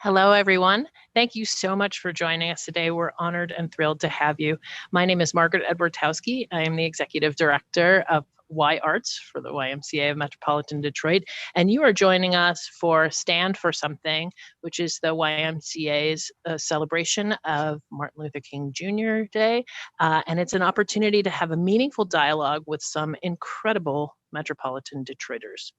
Hello, everyone. Thank you so much for joining us today. We're honored and thrilled to have you. My name is Margaret Edwardowski. I am the Executive Director of Y Arts for the YMCA of Metropolitan Detroit, and you are joining us for Stand for Something, which is the YMCA's celebration of Martin Luther King Jr. Day, and it's an opportunity to have a meaningful dialogue with some incredible Metropolitan Detroiters.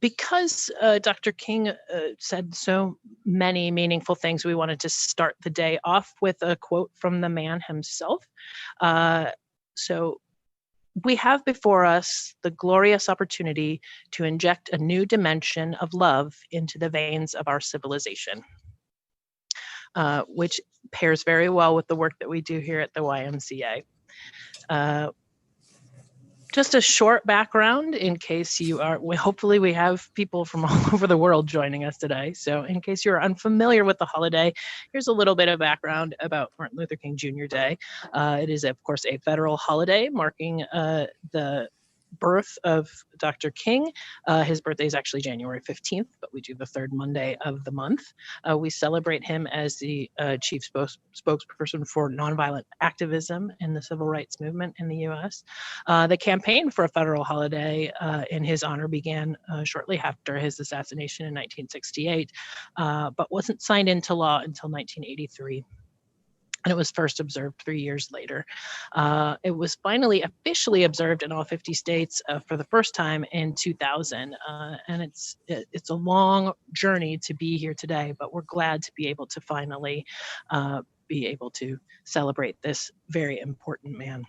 Because Dr. King said so many meaningful things, we wanted to start the day off with a quote from the man himself. So we have before us the glorious opportunity to inject a new dimension of love into the veins of our civilization, which pairs very well with the work that we do here at the YMCA. Just a short background in case you are, hopefully we have people from all over the world joining us today. So in case you're unfamiliar with the holiday, here's a little bit of background about Martin Luther King Jr. Day. It is, of course, a federal holiday marking the birth of Dr. King. His birthday is actually January 15th, but we do the third Monday of the month. We celebrate him as the chief spokesperson for nonviolent activism in the civil rights movement in the U.S. The campaign for a federal holiday in his honor began shortly after his assassination in 1968, but wasn't signed into law until 1983. And it was first observed 3 years later. It was finally officially observed in all 50 states for the first time in 2000. And it's a long journey to be here today, but we're glad to be able to finally be able to celebrate this very important man.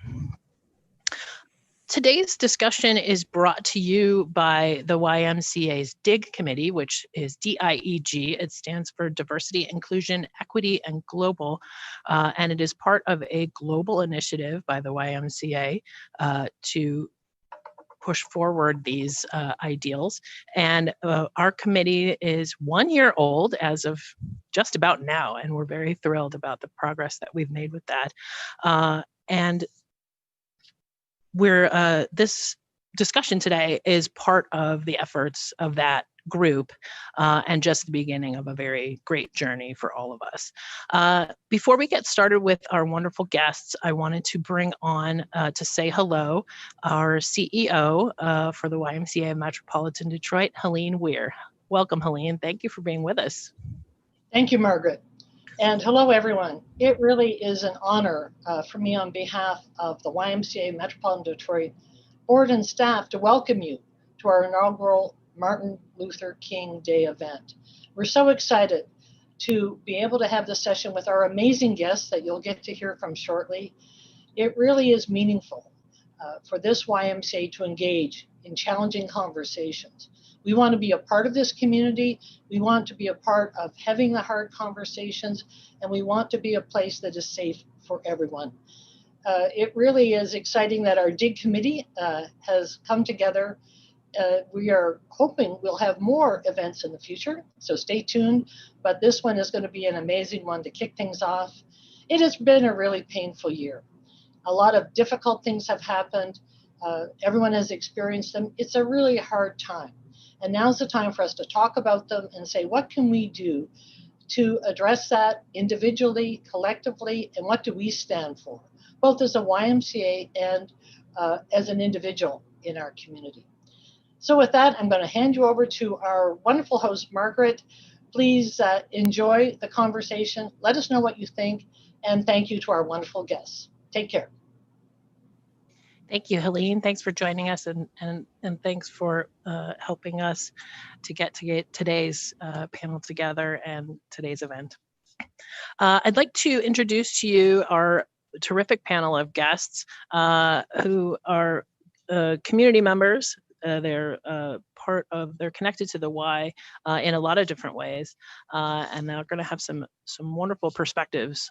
Today's discussion is brought to you by the YMCA's DIG committee, which is DIEG. It stands for Diversity, Inclusion, Equity, and Global, and it is part of a global initiative by the YMCA to push forward these ideals. And our committee is 1 year old as of just about now, and we're very thrilled about the progress that we've made with that. And this discussion today is part of the efforts of that group and just the beginning of a very great journey for all of us. Before we get started with our wonderful guests, I wanted to bring on to say hello our CEO for the YMCA of Metropolitan Detroit, Helene Weir. Welcome, Helene. Thank you for being with us. Thank you, Margaret. And hello, everyone. It really is an honor for me on behalf of the YMCA Metropolitan Detroit board and staff to welcome you to our inaugural Martin Luther King Day event. We're so excited to be able to have this session with our amazing guests that you'll get to hear from shortly. It really is meaningful for this YMCA to engage in challenging conversations. We want to be a part of this community. We want to be a part of having the hard conversations, and we want to be a place that is safe for everyone. It really is exciting that our DIG committee has come together. We are hoping we'll have more events in the future, so stay tuned. But this one is going to be an amazing one to kick things off. It has been a really painful year. A lot of difficult things have happened. Everyone has experienced them. It's a really hard time. And now's the time for us to talk about them and say, what can we do to address that individually, collectively, and what do we stand for, both as a YMCA and as an individual in our community. So with that, I'm going to hand you over to our wonderful host, Margaret. Please enjoy the conversation. Let us know what you think, and thank you to our wonderful guests. Take care. Thank you, Helene. Thanks for joining us, and thanks for helping us to get today's panel together and today's event. I'd like to introduce to you our terrific panel of guests who are community members. They're connected to the Y in a lot of different ways, and they're going to have some wonderful perspectives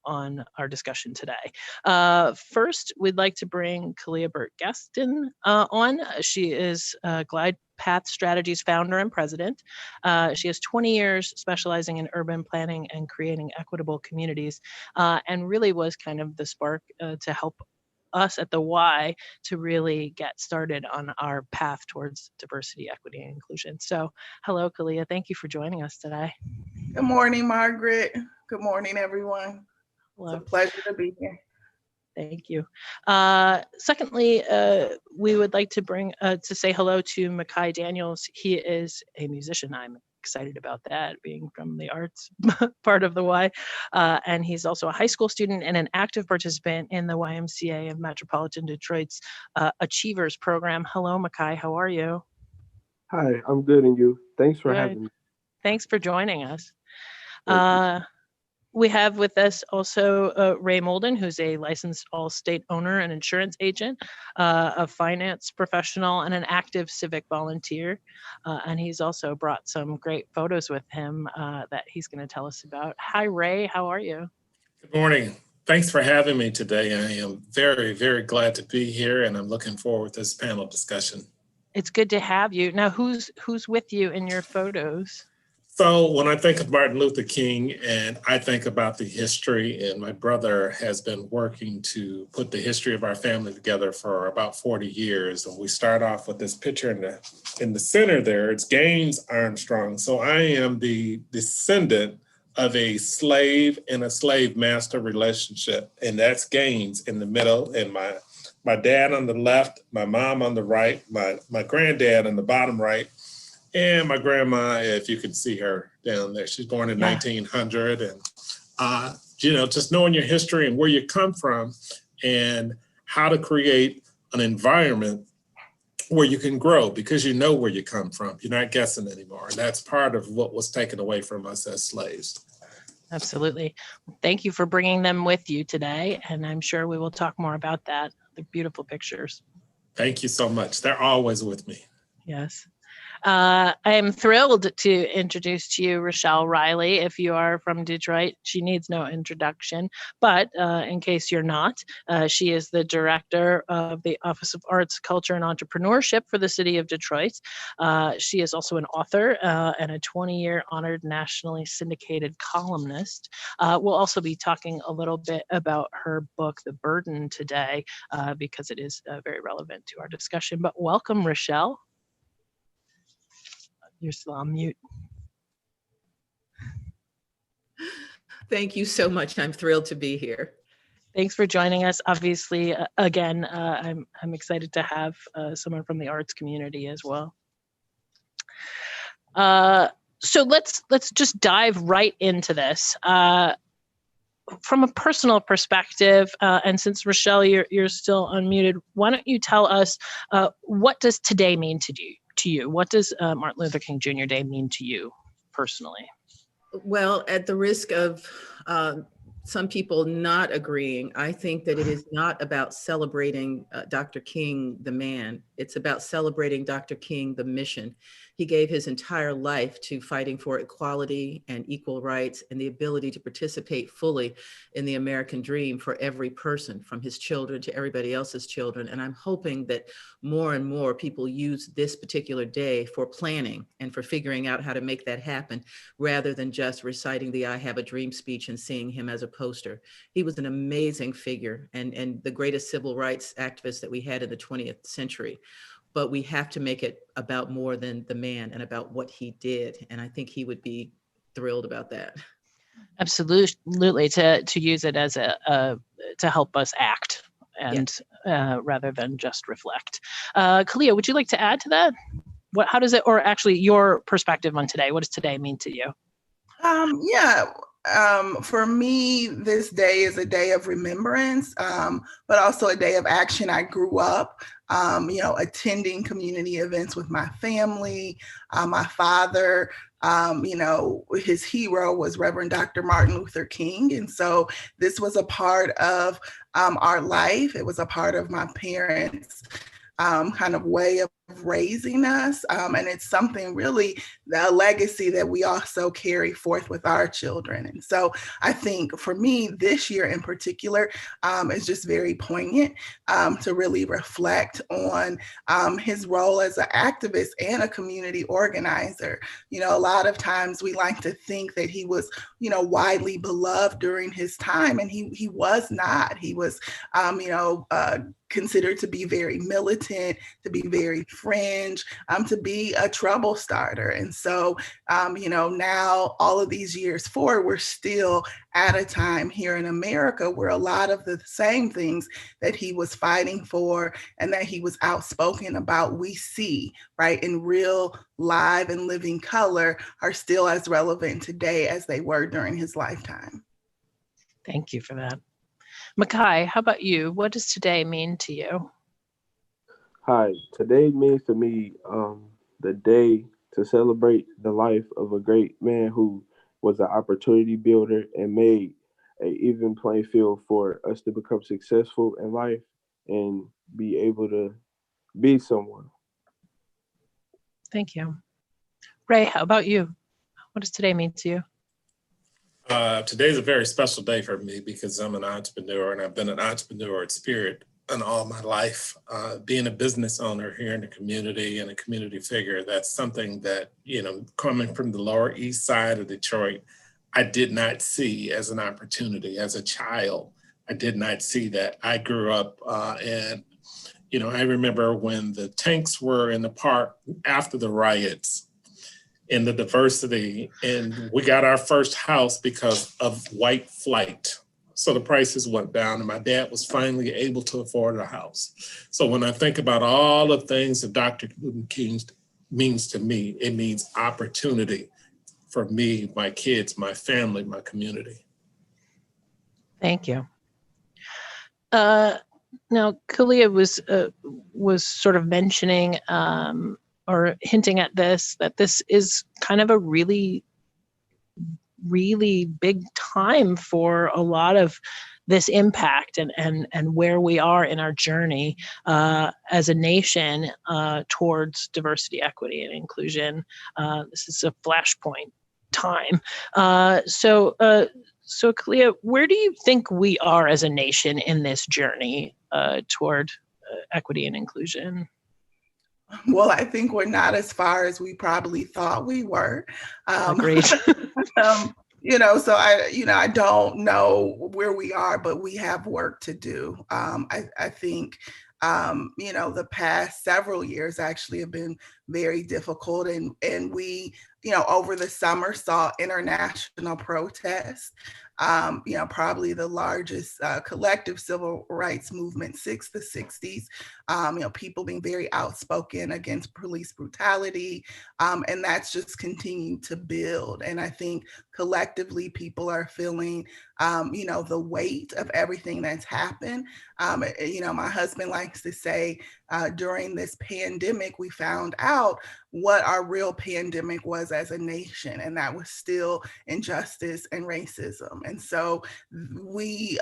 on our discussion today. First, we'd like to bring Kalia Burt-Gaston on. She is Glide Path Strategies founder and president. She has 20 years specializing in urban planning and creating equitable communities, and really was kind of the spark to help us at the Y to really get started on our path towards diversity, equity, and inclusion. So hello, Kalia. Thank you for joining us today. Good morning, Margaret. Good morning, everyone. Hello. It's a pleasure to be here. Thank you. Secondly, we would like to say hello to Makai Daniels. He is a musician. I'm excited about that, being from the arts part of the Y. And he's also a high school student and an active participant in the YMCA of Metropolitan Detroit's Achievers program. Hello, Makai. How are you? Hi, I'm good, and you? Thanks for Good. having me. Thanks for joining us. Thank you. We have with us also Ray Molden, who's a licensed all-state owner and insurance agent, a finance professional, and an active civic volunteer. And he's also brought some great photos with him that he's going to tell us about. Hi, Ray. How are you? Good morning. Thanks for having me today. I am very, very glad to be here, and I'm looking forward to this panel discussion. It's good to have you. Now, who's with you in your photos? So when I think of Martin Luther King and I think about the history, and my brother has been working to put the history of our family together for about 40 years. And we start off with this picture in the center there. It's Gaines Armstrong. So I am the descendant of a slave and a slave master relationship. And that's Gaines in the middle, and my dad on the left, my mom on the right, my granddad on the bottom right. And my grandma, if you could see her down there, she's born in 1900. And, just knowing your history and where you come from and how to create an environment where you can grow because you know where you come from. You're not guessing anymore. And that's part of what was taken away from us as slaves. Absolutely. Thank you for bringing them with you today. And I'm sure we will talk more about that. They're beautiful pictures. Thank you so much. They're always with me. Yes. I am thrilled to introduce to you Rochelle Riley. If you are from Detroit, she needs no introduction, but in case you're not, she is the director of the Office of Arts, Culture, and Entrepreneurship for the city of Detroit. She is also an author and a 20-year honored nationally syndicated columnist. We'll also be talking a little bit about her book, The Burden, today, because it is very relevant to our discussion. But welcome, Rochelle. You're still on mute. Thank you so much. I'm thrilled to be here. Thanks for joining us. Obviously, again, I'm excited to have someone from the arts community as well. So let's just dive right into this. From a personal perspective, and since Rochelle, you're still unmuted, why don't you tell us what does today mean to you? What does Martin Luther King Jr. Day mean to you personally? Well, at the risk of some people not agreeing, I think that it is not about celebrating Dr. King, the man. It's about celebrating Dr. King, the mission. He gave his entire life to fighting for equality and equal rights and the ability to participate fully in the American dream for every person, from his children to everybody else's children. And I'm hoping that more and more people use this particular day for planning and for figuring out how to make that happen, rather than just reciting the I Have a Dream speech and seeing him as a poster. He was an amazing figure and the greatest civil rights activist that we had in the 20th century. But we have to make it about more than the man and about what he did. And I think he would be thrilled about that. Absolutely, to use it as to help us act and rather than just reflect. Kalia, would you like to add to that? How does it, or actually your perspective on today, what does today mean to you? For me, this day is a day of remembrance, but also a day of action. I grew up, attending community events with my family. My father, his hero was Reverend Dr. Martin Luther King. And so this was a part of our life. It was a part of my parents' kind of way of raising us. And it's something really, a legacy that we also carry forth with our children. And so I think for me, this year in particular, is just very poignant to really reflect on his role as an activist and a community organizer. You know, a lot of times we like to think that he was, you know, widely beloved during his time, and he was not. He was, considered to be very militant, to be very fringe, to be a trouble starter. And so, now all of these years forward, we're still at a time here in America where a lot of the same things that he was fighting for and that he was outspoken about, we see, right, in real, live, and living color are still as relevant today as they were during his lifetime. Thank you for that. Makai, how about you? What does today mean to you? Hi, today means to me the day to celebrate the life of a great man who was an opportunity builder and made an even playing field for us to become successful in life and be able to be someone. Thank you. Ray, how about you? What does today mean to you? Today's a very special day for me because I'm an entrepreneur, and I've been an entrepreneur at spirit in all my life. Being a business owner here in the community and a community figure, that's something that, coming from the Lower East Side of Detroit, I did not see as an opportunity. As a child, I did not see that. I grew up and I remember when the tanks were in the park after the riots, in the diversity, and we got our first house because of white flight. So the prices went down and my dad was finally able to afford a house. So when I think about all the things that Dr. Luther King means to me, it means opportunity for me, my kids, my family, my community. Thank you. Now, Kalia was sort of mentioning or hinting at this, that this is kind of a really, really big time for a lot of this impact and where we are in our journey as a nation towards diversity, equity, and inclusion. This is a flashpoint time. So Kalia, where do you think we are as a nation in this journey toward equity and inclusion? Well, I think we're not as far as we probably thought we were. Agreed. So I don't know where we are, but we have work to do. I think, the past several years actually have been very difficult, and we, over the summer saw international protests. Probably the largest collective civil rights movement since the 60s. People being very outspoken against police brutality, and that's just continued to build. And I think collectively people are feeling, the weight of everything that's happened. My husband likes to say, during this pandemic, we found out what our real pandemic was as a nation, and that was still injustice and racism. And so we're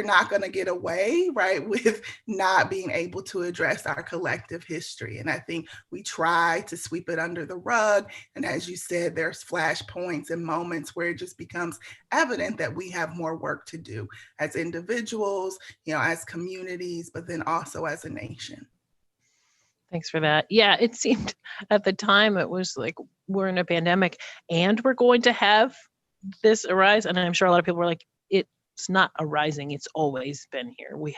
not going to get away, right, with not being able to address our collective history. And I think we try to sweep it under the rug. And as you said, there's flashpoints and moments where it just becomes evident that we have more work to do as individuals, as communities, but then also as a nation. Thanks for that. Yeah, it seemed at the time it was like we're in a pandemic and we're going to have this arise. And I'm sure a lot of people were like, it's not arising. It's always been here. We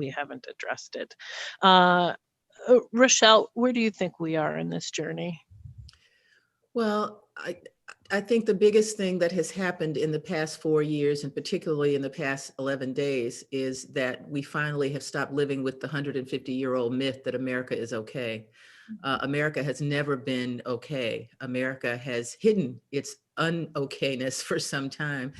haven't addressed it. Rochelle, where do you think we are in this journey? Well, I think the biggest thing that has happened in the past 4 years, and particularly in the past 11 days, is that we finally have stopped living with the 150-year-old myth that America is okay. America has never been okay. America has hidden its un-okayness for some time.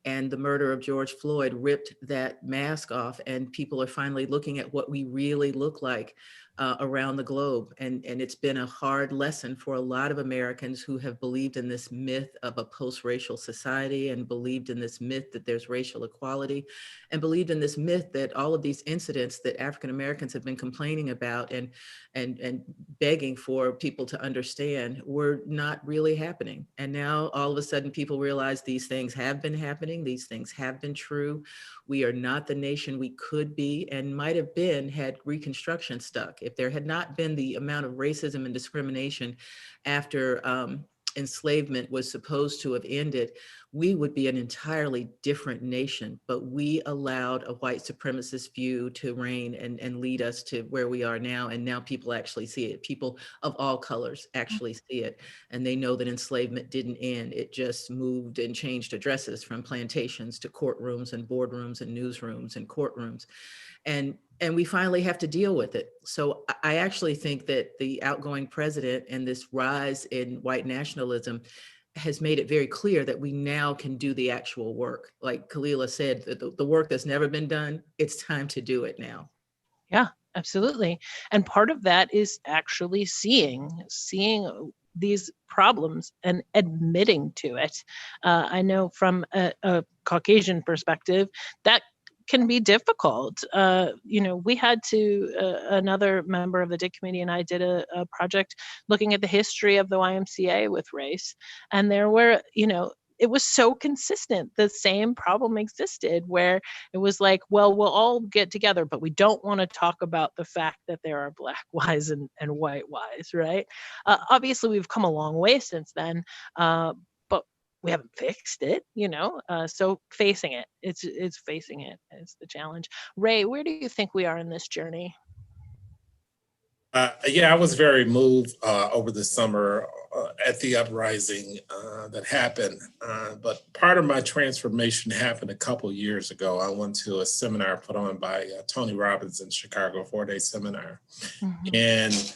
And the murder of George Floyd ripped that mask off, and people are finally looking at what we really look like. around the globe. And it's been a hard lesson for a lot of Americans who have believed in this myth of a post-racial society, and believed in this myth that there's racial equality, and believed in this myth that all of these incidents that African Americans have been complaining about and begging for people to understand were not really happening. And now all of a sudden people realize these things have been happening, these things have been true. We are not the nation we could be and might have been had Reconstruction stuck. If there had not been the amount of racism and discrimination after enslavement was supposed to have ended, we would be an entirely different nation. But we allowed a white supremacist view to reign and lead us to where we are now. And now people actually see it. People of all colors actually see it. And they know that enslavement didn't end. It just moved and changed addresses from plantations to courtrooms and boardrooms and newsrooms and courtrooms. And we finally have to deal with it. So I actually think that the outgoing president and this rise in white nationalism has made it very clear that we now can do the actual work. Like Kalila said, the work that's never been done, it's time to do it now. Yeah, absolutely. And part of that is actually seeing these problems and admitting to it. I know from a Caucasian perspective, that can be difficult. We had to, another member of the DIC committee and I did a project looking at the history of the YMCA with race. And there were, it was so consistent. The same problem existed where it was like, well, we'll all get together, but we don't want to talk about the fact that there are Black Ys and white Ys, right? Obviously, we've come a long way since then, but we haven't fixed it, so facing it, it's facing it is the challenge. Ray, where do you think we are in this journey? Yeah, I was very moved over the summer at the uprising that happened. But part of my transformation happened a couple years ago. I went to a seminar put on by Tony Robbins in Chicago, 4-day seminar. Mm-hmm. And,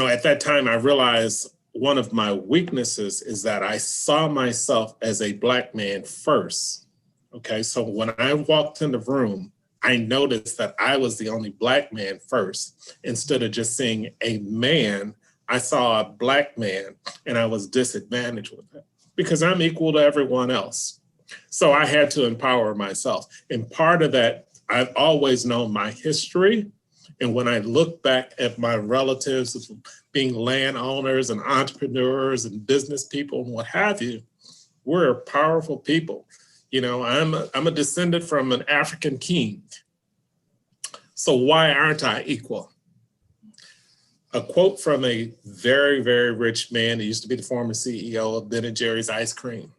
at that time, I realized one of my weaknesses is that I saw myself as a Black man first. Okay, so when I walked in the room, I noticed that I was the only Black man first. Instead of just seeing a man, I saw a Black man and I was disadvantaged with it because I'm equal to everyone else. So I had to empower myself. And part of that, I've always known my history. And when I look back at my relatives being landowners and entrepreneurs and business people and what have you, we're powerful people. I'm a descendant from an African king. So why aren't I equal? A quote from a very, very rich man. He used to be the former CEO of Ben & Jerry's ice cream.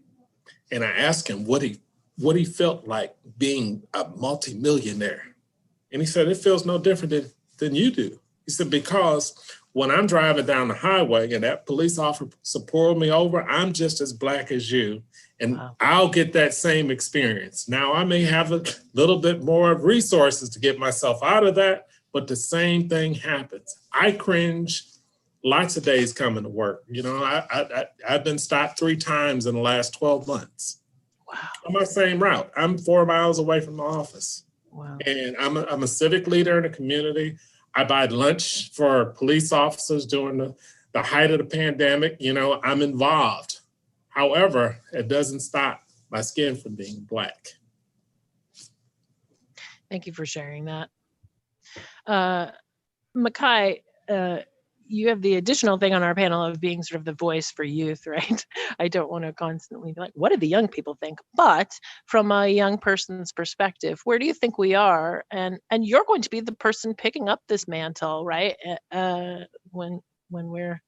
And I asked him what he felt like being a multimillionaire. And he said, it feels no different than you do. He said, because when I'm driving down the highway and that police officer pulled me over, I'm just as Black as you. And wow. I'll get that same experience. Now, I may have a little bit more resources to get myself out of that, but the same thing happens. I cringe lots of days coming to work. I've been stopped 3 times in the last 12 months. Wow. On my same route. I'm 4 miles away from the office. Wow. And I'm a civic leader in the community. I buy lunch for police officers during the height of the pandemic. I'm involved. However, it doesn't stop my skin from being Black. Thank you for sharing that. Makai, you have the additional thing on our panel of being sort of the voice for youth, right? I don't want to constantly be like, what do the young people think? But from a young person's perspective, where do you think we are? And you're going to be the person picking up this mantle, right? When we're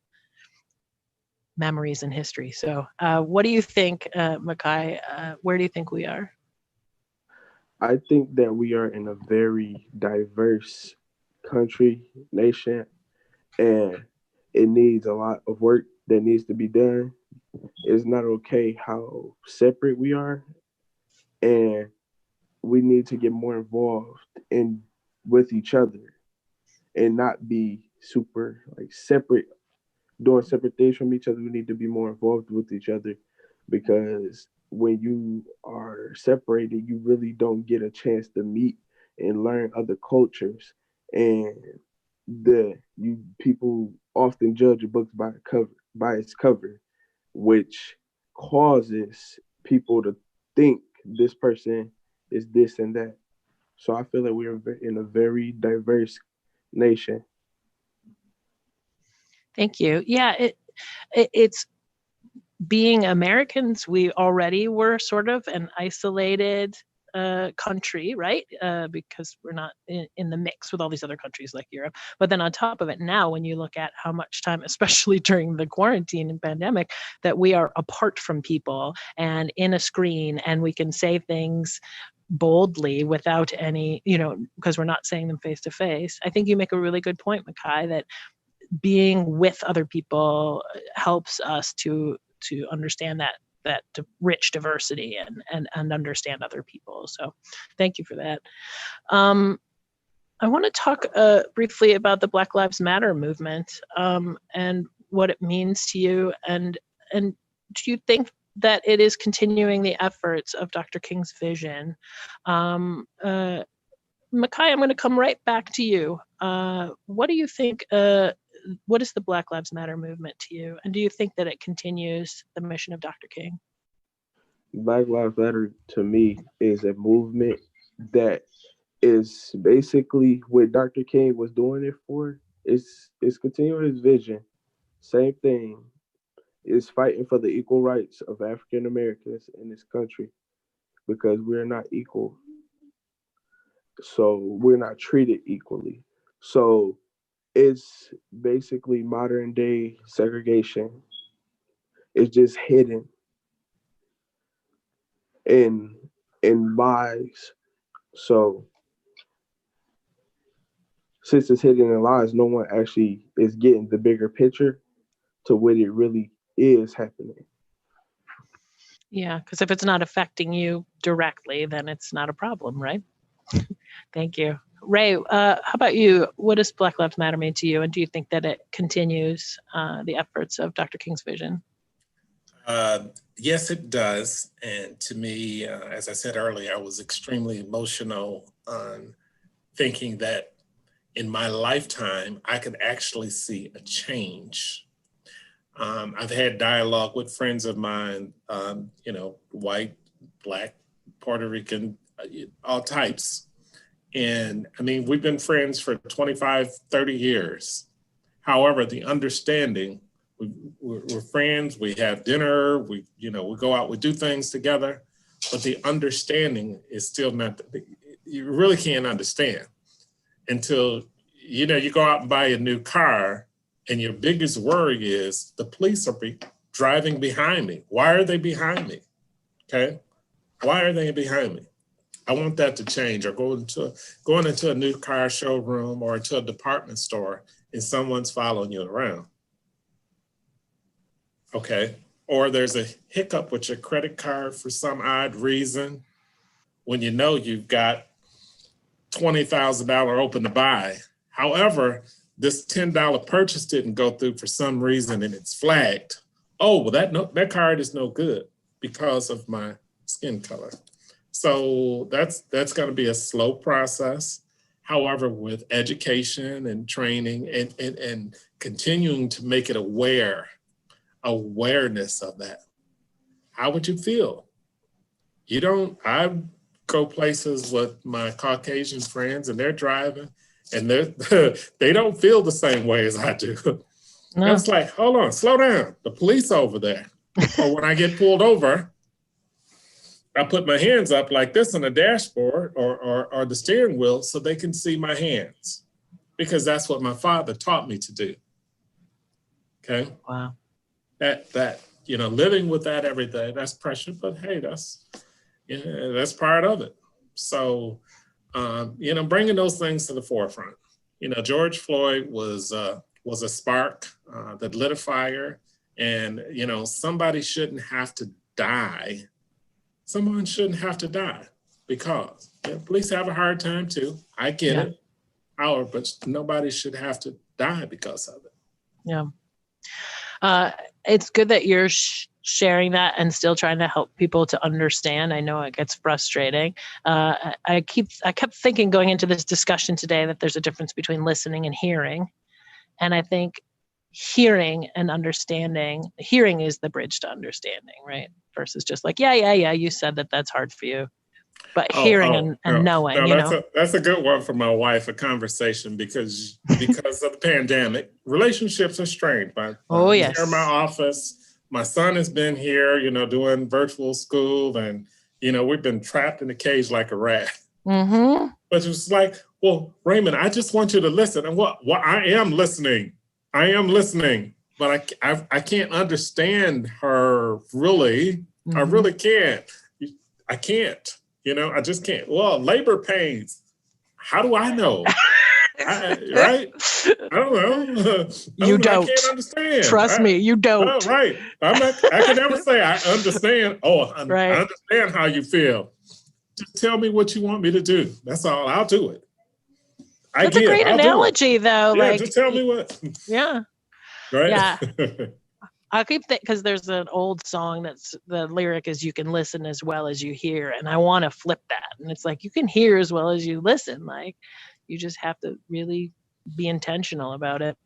memories and history. So what do you think, Makai, where do you think we are? I think that we are in a very diverse country, nation, and it needs a lot of work that needs to be done. It's not okay how separate we are, and we need to get more involved with each other and not be super separate, doing separate things from each other. We need to be more involved with each other, because when you are separated, you really don't get a chance to meet and learn other cultures. And people often judge a book by its cover, which causes people to think this person is this and that. So I feel that we're in a very diverse nation. Thank you. Yeah, it's being Americans, we already were sort of an isolated country, right? Because we're not in the mix with all these other countries like Europe. But then on top of it, now when you look at how much time, especially during the quarantine and pandemic, that we are apart from people and in a screen, and we can say things boldly without any, because we're not saying them face to face. I think you make a really good point, Makai, that being with other people helps us to understand that rich diversity and understand other people. So thank you for that. I want to talk briefly about the Black Lives Matter movement and what it means to you. And do you think that it is continuing the efforts of Dr. King's vision? Makai, I'm going to come right back to you. What do you think, what is the Black Lives Matter movement to you? And do you think that it continues the mission of Dr. King? Black Lives Matter to me is a movement that is basically what Dr. King was doing it for. It's continuing his vision. Same thing. Is fighting for the equal rights of African Americans in this country because we're not equal. So we're not treated equally. So it's basically modern day segregation. It's just hidden in lies. So since it's hidden in lies, no one actually is getting the bigger picture to what it really is happening. Yeah, because if it's not affecting you directly, then it's not a problem, right? Thank you. Ray, how about you? What does Black Lives Matter mean to you? And do you think that it continues the efforts of Dr. King's vision? Yes, it does. And to me, as I said earlier, I was extremely emotional on thinking that in my lifetime, I could actually see a change. I've had dialogue with friends of mine, white, Black, Puerto Rican, all types. And I mean, we've been friends for 25, 30 years. However, the understanding, we're friends, we have dinner, we go out, we do things together, but the understanding is still not, you really can't understand until, you go out and buy a new car and your biggest worry is the police are driving behind me. Why are they behind me? Okay. Why are they behind me? I want that to change. Or going into a new car showroom or into a department store and someone's following you around. Okay. Or there's a hiccup with your credit card for some odd reason when you know you've got $20,000 open to buy. However, this $10 purchase didn't go through for some reason and it's flagged. Oh, well, that card is no good because of my skin color. So that's going to be a slow process. However, with education and training and continuing to make it awareness of that, how would you feel? I go places with my Caucasian friends and they're driving and they don't feel the same way as I do. No. And it's like, hold on, slow down. The police over there. Or when I get pulled over, I put my hands up like this on the dashboard or the steering wheel so they can see my hands because that's what my father taught me to do. Okay. Wow. That living with that every day, that's pressure, but hey, that's part of it. So, bringing those things to the forefront. George Floyd was a spark that lit a fire, and somebody shouldn't have to die. Someone shouldn't have to die because police have a hard time too. I get it. But nobody should have to die because of it. Yeah. It's good that you're sharing that and still trying to help people to understand. I know it gets frustrating. I kept thinking going into this discussion today that there's a difference between listening and hearing. And I think hearing and understanding, hearing is the bridge to understanding, right? Versus just like, yeah, you said that that's hard for you. But hearing and knowing, that's a good one for my wife, a conversation, because of the pandemic, relationships are strained. Yes. Here in my office, my son has been here, doing virtual school, and we've been trapped in a cage like a rat. Mm-hmm. But it's like, well, Raymond, I just want you to listen. And I am listening. But I can't understand her really. Mm-hmm. I really can't. I can't. I just can't. Well, labor pains. How do I know? Right? I don't know. You don't. I can't understand. Trust me, you don't. Right. I can never say I understand. I understand how you feel. Just tell me what you want me to do. That's all. I'll do it. That's a great analogy, though. Yeah, just tell me what. Yeah. Right? Yeah. I'll keep that because there's an old song that's the lyric is you can listen as well as you hear. And I want to flip that. And it's like you can hear as well as you listen. Like you just have to really be intentional about it.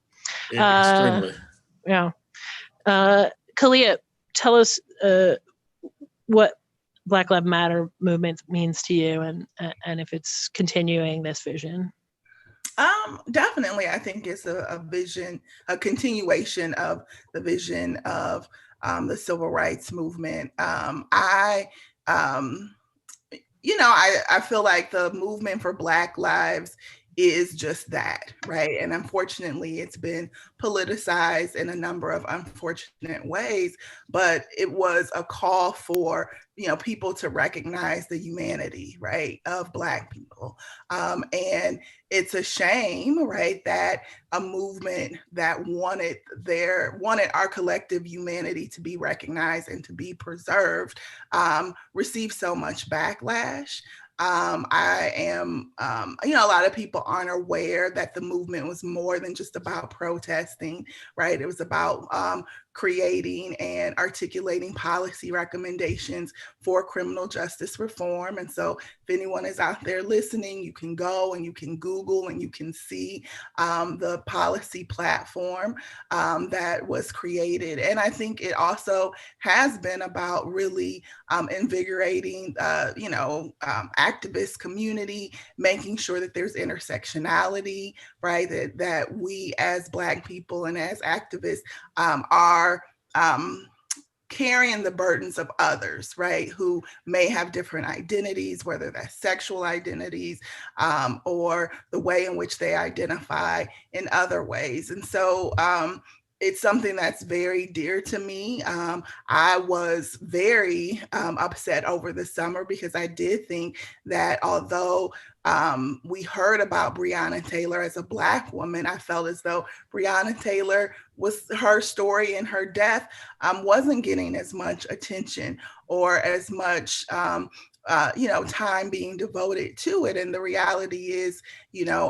Yeah, extremely. Yeah. Kalia, tell us what Black Lives Matter movement means to you and if it's continuing this vision. Definitely, I think it's a vision, a continuation of the vision of the civil rights movement. I feel like the movement for Black lives is just that, right? And unfortunately, it's been politicized in a number of unfortunate ways, but it was a call for people to recognize the humanity, right, of Black people. And it's a shame, right, that a movement that wanted our collective humanity to be recognized and to be preserved received so much backlash. I am, a lot of people aren't aware that the movement was more than just about protesting, right? It was about creating and articulating policy recommendations for criminal justice reform. And so if anyone is out there listening, you can go and you can Google and you can see the policy platform that was created. And I think it also has been about really invigorating, activist community, making sure that there's intersectionality, right? That we as Black people and as activists are carrying the burdens of others, right? Who may have different identities, whether that's sexual identities or the way in which they identify in other ways. And so it's something that's very dear to me. I was very upset over the summer because I did think that although we heard about Breonna Taylor as a Black woman, I felt as though Breonna Taylor her story and her death wasn't getting as much attention or as much time being devoted to it. And the reality is,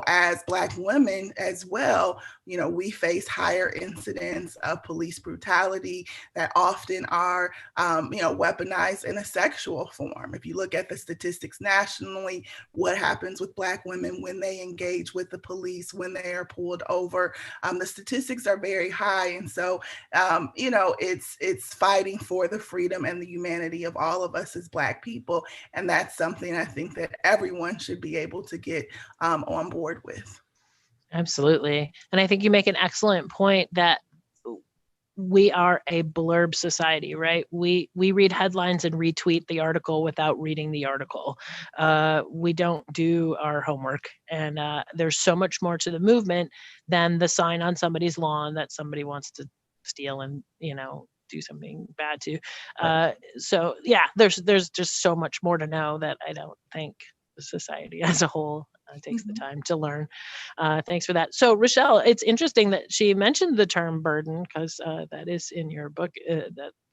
as Black women as well, we face higher incidents of police brutality that often are, weaponized in a sexual form. If you look at the statistics nationally, what happens with Black women when they engage with the police, when they are pulled over, the statistics are very high. And so, it's fighting for the freedom and the humanity of all of us as Black people. And that's something I think that everyone should be able to get on board with. Absolutely. And I think you make an excellent point that we are a blurb society, right? We read headlines and retweet the article without reading the article. We don't do our homework. And there's so much more to the movement than the sign on somebody's lawn that somebody wants to steal and, do something bad to. So yeah, there's just so much more to know that I don't think the society as a whole takes the time to learn. Thanks for that. So Rochelle, it's interesting that she mentioned the term burden because that is in your book,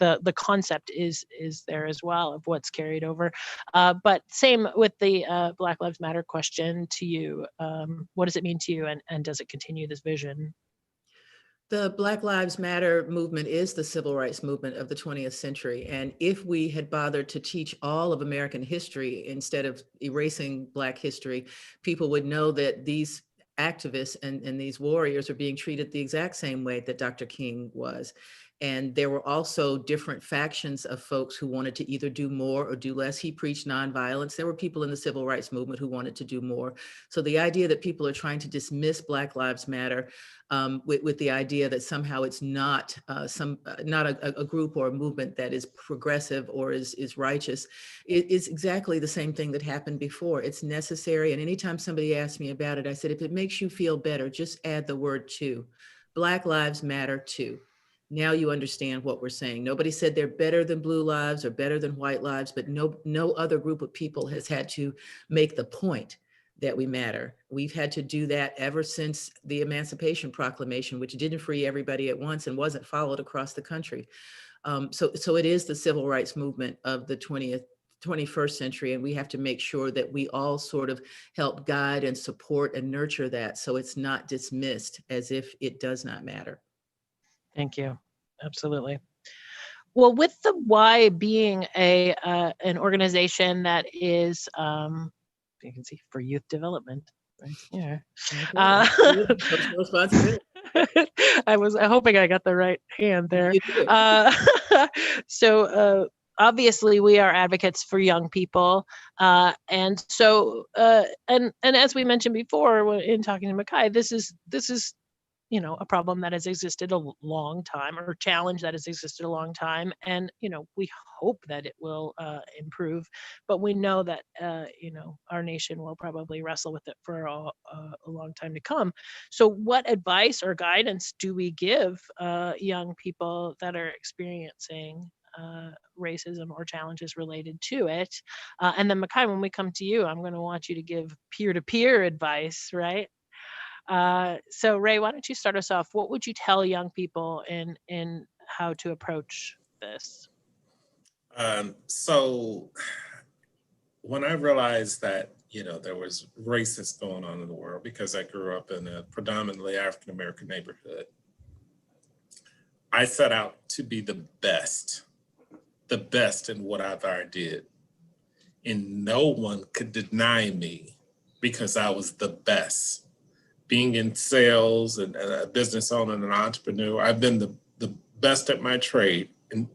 that the concept is there as well of what's carried over. But same with the Black Lives Matter question to you. What does it mean to you and does it continue this vision? The Black Lives Matter movement is the civil rights movement of the 20th century. And if we had bothered to teach all of American history instead of erasing Black history, people would know that these activists and these warriors are being treated the exact same way that Dr. King was. And there were also different factions of folks who wanted to either do more or do less. He preached nonviolence. There were people in the civil rights movement who wanted to do more. So the idea that people are trying to dismiss Black Lives Matter with the idea that somehow it's not not a group or a movement that is progressive or is righteous, it's exactly the same thing that happened before. It's necessary. And anytime somebody asked me about it, I said, if it makes you feel better, just add the word "to." Black Lives Matter too. Now you understand what we're saying. Nobody said they're better than blue lives or better than white lives, but no other group of people has had to make the point that we matter. We've had to do that ever since the Emancipation Proclamation, which didn't free everybody at once and wasn't followed across the country. So it is the civil rights movement of the 21st century, and we have to make sure that we all sort of help guide and support and nurture that so it's not dismissed as if it does not matter. Thank you. Absolutely. Well, with the Y being an organization that is, you can see, for youth development right here. I was hoping I got the right hand there. So obviously we are advocates for young people. And so, and as we mentioned before in talking to Micah, this is, a problem that has existed a long time, or challenge that has existed a long time. And, we hope that it will improve, but we know that, our nation will probably wrestle with it for a long time to come. So what advice or guidance do we give young people that are experiencing racism or challenges related to it? And then Micah, when we come to you, I'm going to want you to give peer-to-peer advice, right? So Ray, why don't you start us off? What would you tell young people in how to approach this? So when I realized that, there was racism going on in the world, because I grew up in a predominantly African-American neighborhood, I set out to be the best in what I did. And no one could deny me because I was the best. Being in sales and a business owner and an entrepreneur, I've been the best at my trade in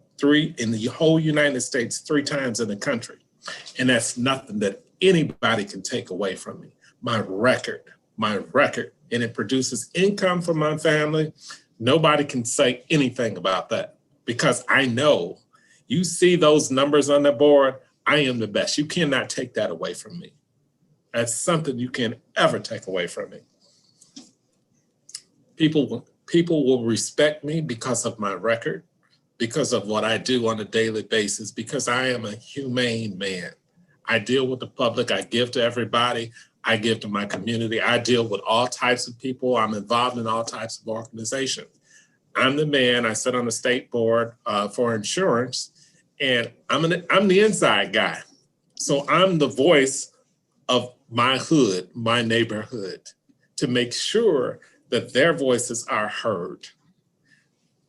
the whole United States, 3 times in the country. And that's nothing that anybody can take away from me. My record, and it produces income for my family. Nobody can say anything about that, because I know, you see those numbers on the board, I am the best. You cannot take that away from me. That's something you can't ever take away from me. People will respect me because of my record, because of what I do on a daily basis, because I am a humane man. I deal with the public. I give to everybody. I give to my community. I deal with all types of people. I'm involved in all types of organizations. I'm the man. I sit on the state board for insurance, and I'm the inside guy. So I'm the voice of my hood, my neighborhood, to make sure that their voices are heard.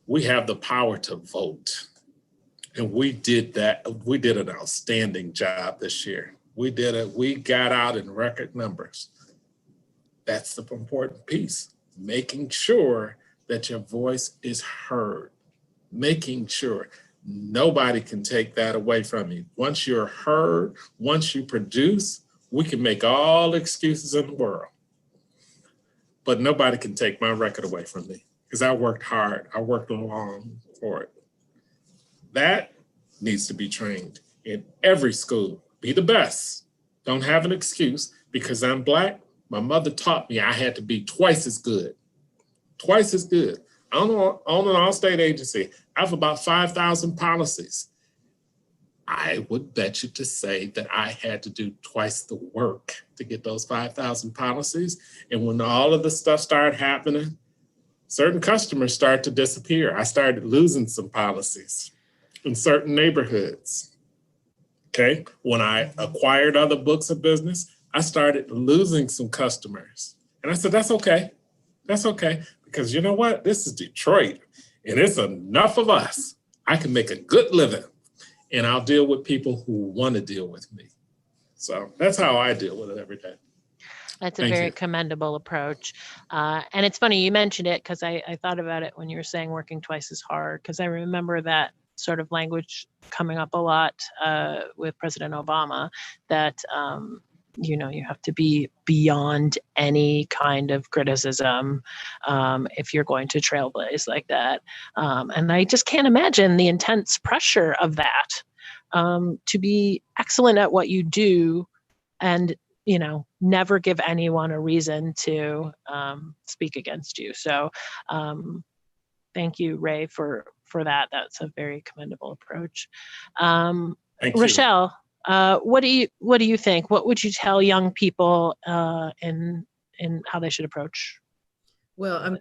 We have the power to vote. And we did that. We did an outstanding job this year. We did it. We got out in record numbers. That's the important piece, making sure that your voice is heard, making sure nobody can take that away from you. Once you're heard, once you produce, we can make all the excuses in the world. But nobody can take my record away from me, because I worked hard. I worked long for it. That needs to be trained in every school. Be the best. Don't have an excuse. Because I'm Black, my mother taught me I had to be twice as good. Twice as good. I own an all-state agency. I have about 5,000 policies. I would bet you to say that I had to do twice the work to get those 5,000 policies. And when all of the stuff started happening, certain customers started to disappear. I started losing some policies in certain neighborhoods. Okay. When I acquired other books of business, I started losing some customers. And I said, that's okay. That's okay. because you know what? This is Detroit, and it's enough of us. I can make a good living, and I'll deal with people who want to deal with me. So that's how I deal with it every day. That's a very commendable approach. And it's funny, you mentioned it because I thought about it when you were saying working twice as hard, because I remember that sort of language coming up a lot with President Obama, that, you know, you have to be beyond any kind of criticism if you're going to trailblaze like that. And I just can't imagine the intense pressure of that, to be excellent at what you do and, you know, never give anyone a reason to speak against you. So thank you, Ray, for that. That's a very commendable approach. Thank you. Rochelle, what do you think? What would you tell young people in how they should approach? Well, I'm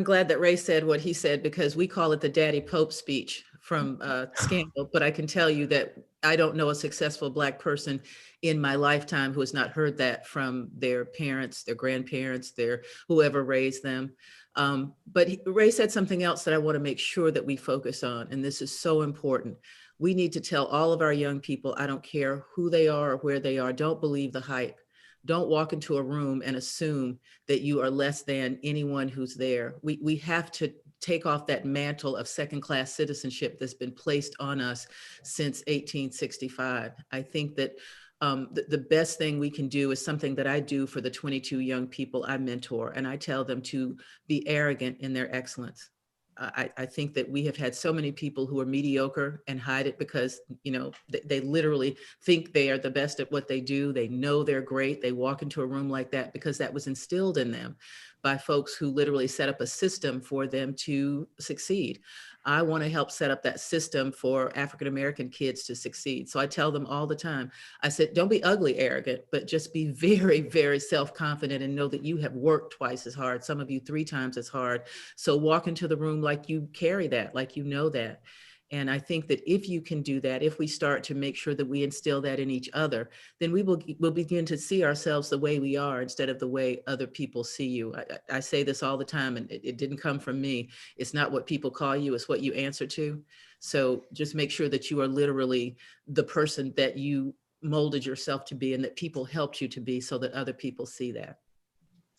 glad that Ray said what he said, because we call it the Daddy Pope speech from Scandal. But I can tell you that I don't know a successful Black person in my lifetime who has not heard that from their parents, their grandparents, their whoever raised them. But Ray said something else that I want to make sure that we focus on, and this is so important. We need to tell all of our young people, I don't care who they are or where they are, don't believe the hype. Don't walk into a room and assume that you are less than anyone who's there. We have to take off that mantle of second-class citizenship that's been placed on us since 1865. I think that the best thing we can do is something that I do for the 22 young people I mentor, and I tell them to be arrogant in their excellence. I think that we have had so many people who are mediocre and hide it because, you know, they literally think they are the best at what they do. They know they're great. They walk into a room like that because that was instilled in them by folks who literally set up a system for them to succeed. I want to help set up that system for African-American kids to succeed. So I tell them all the time, I said, don't be ugly arrogant, but just be very, very self-confident and know that you have worked twice as hard, some of you 3 times as hard. So walk into the room like you carry that, like you know that. And I think that if you can do that, if we start to make sure that we instill that in each other, then we'll begin to see ourselves the way we are instead of the way other people see you. I say this all the time, and it didn't come from me. It's not what people call you, it's what you answer to. So just make sure that you are literally the person that you molded yourself to be and that people helped you to be, so that other people see that.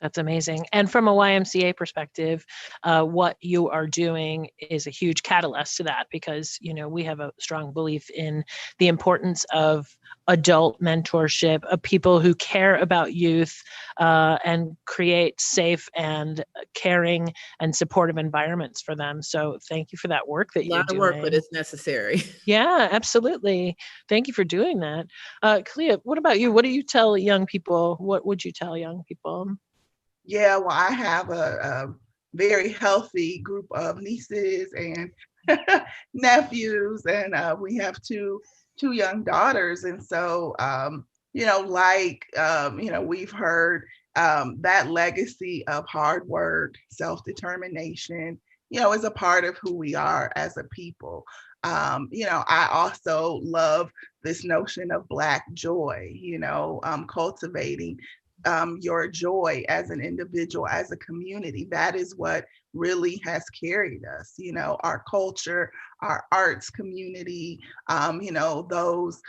That's amazing. And from a YMCA perspective, what you are doing is a huge catalyst to that, because, you know, we have a strong belief in the importance of adult mentorship, of people who care about youth and create safe and caring and supportive environments for them. So thank you for that work that you're doing. A lot of work, but it's necessary. Yeah, absolutely. Thank you for doing that. Clea, what about you? What do you tell young people? What would you tell young people? Yeah, well, I have a very healthy group of nieces and nephews, and we have two young daughters. And so, you know, like, you know, we've heard that legacy of hard work, self-determination, you know, is a part of who we are as a people. You know, I also love this notion of Black joy, you know, cultivating your joy as an individual, as a community. That is what really has carried us, you know, our culture, our arts community, you know, those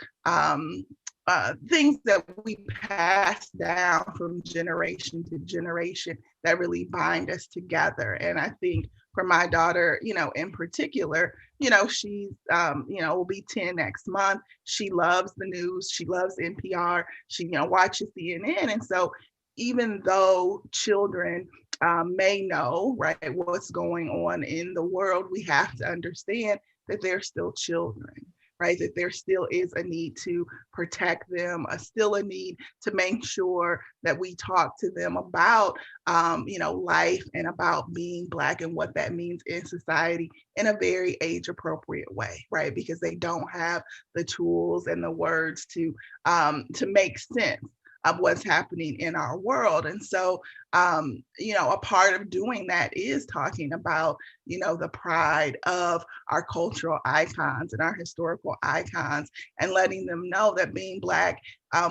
things that we pass down from generation to generation that really bind us together. And I think for my daughter, you know, in particular, you know, she's, you know, will be 10 next month. She loves the news. She loves NPR. She, you know, watches CNN. And so even though children may know, right, what's going on in the world, we have to understand that they're still children, right? That there still is a need to protect them, still a need to make sure that we talk to them about, you know, life and about being Black and what that means in society in a very age appropriate way, right? Because they don't have the tools and the words to make sense of what's happening in our world. And so, a part of doing that is talking about, the pride of our cultural icons and our historical icons, and letting them know that being Black,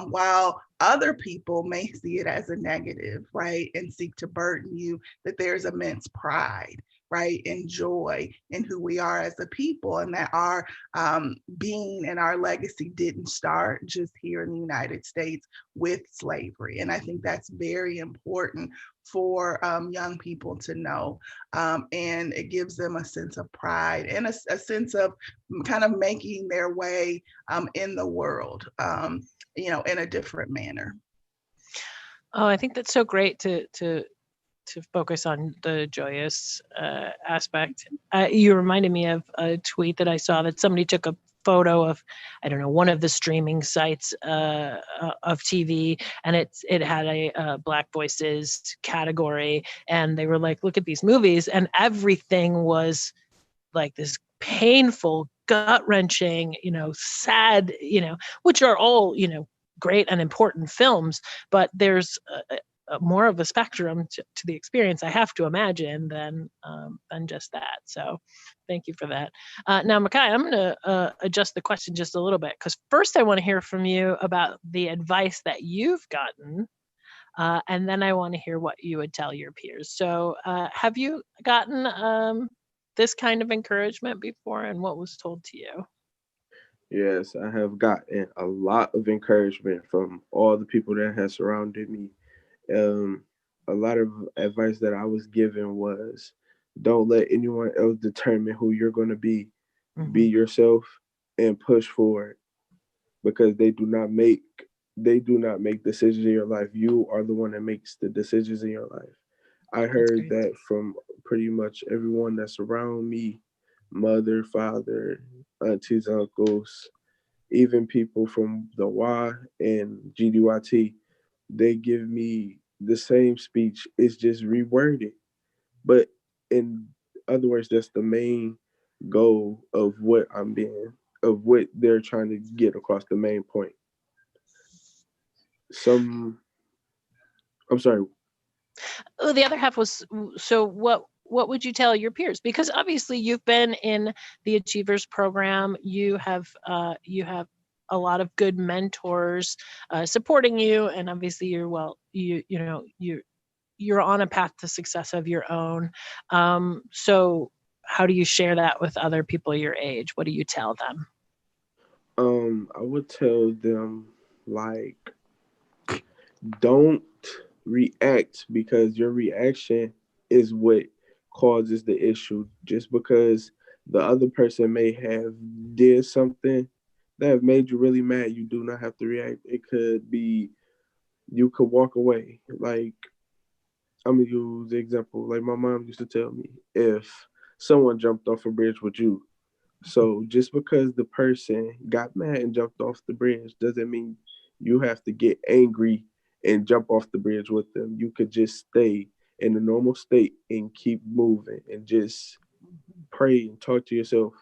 while other people may see it as a negative, right, and seek to burden you, that there's immense pride, right, and joy in who we are as a people, and that our being and our legacy didn't start just here in the United States with slavery. And I think that's very important for young people to know. And it gives them a sense of pride and a sense of kind of making their way in the world, in a different manner. Oh, I think that's so great to focus on the joyous aspect. You reminded me of a tweet that I saw that somebody took a photo of, I don't know, one of the streaming sites of TV, and it had a Black Voices category, and they were like, look at these movies, and everything was like this painful, gut-wrenching, sad, which are all, great and important films, but there's more of a spectrum to the experience, I have to imagine, than just that. So thank you for that. Now, Makai, I'm going to adjust the question just a little bit, because first I want to hear from you about the advice that you've gotten, and then I want to hear what you would tell your peers. So have you gotten this kind of encouragement before, and what was told to you? Yes, I have gotten a lot of encouragement from all the people that have surrounded me. A lot of advice that I was given was, don't let anyone else determine who you're going to be. Mm-hmm. Be yourself and push forward, because they do not make decisions in your life. You are the one that makes the decisions in your life. I heard that from pretty much everyone that's around me, mother, father, aunties, uncles, even people from the Y and GDYT. They give me the same speech. It's just reworded. But in other words, that's the main goal of what what they're trying to get across, the main point. I'm sorry. Oh, the other half was, so what would you tell your peers? Because obviously you've been in the Achievers program. You have a lot of good mentors supporting you, and obviously you're on a path to success of your own. So how do you share that with other people your age? What do you tell them? I would tell them, like, don't react, because your reaction is what causes the issue. Just because the other person may have did something that have made you really mad, you do not have to react. It could be, you could walk away. Like, I'm gonna use the example, like my mom used to tell me, if someone jumped off a bridge with you, so just because the person got mad and jumped off the bridge doesn't mean you have to get angry and jump off the bridge with them. You could just stay in the normal state and keep moving and just pray and talk to yourself.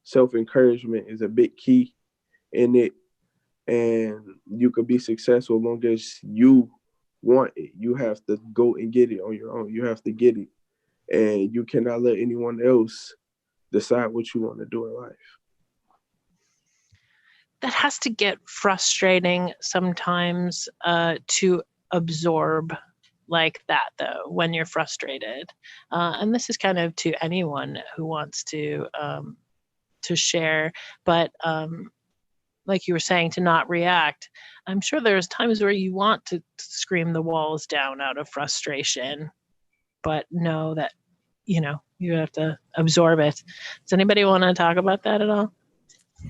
Self-encouragement is a big key in it, and you could be successful as long as you want it. You have to go and get it on your own. You have to get it, and you cannot let anyone else decide what you want to do in life. That has to get frustrating sometimes to absorb like that, though, when you're frustrated. And this is kind of to anyone who wants to share, but like you were saying, to not react. I'm sure there's times where you want to scream the walls down out of frustration, but know that, you have to absorb it. Does anybody want to talk about that at all?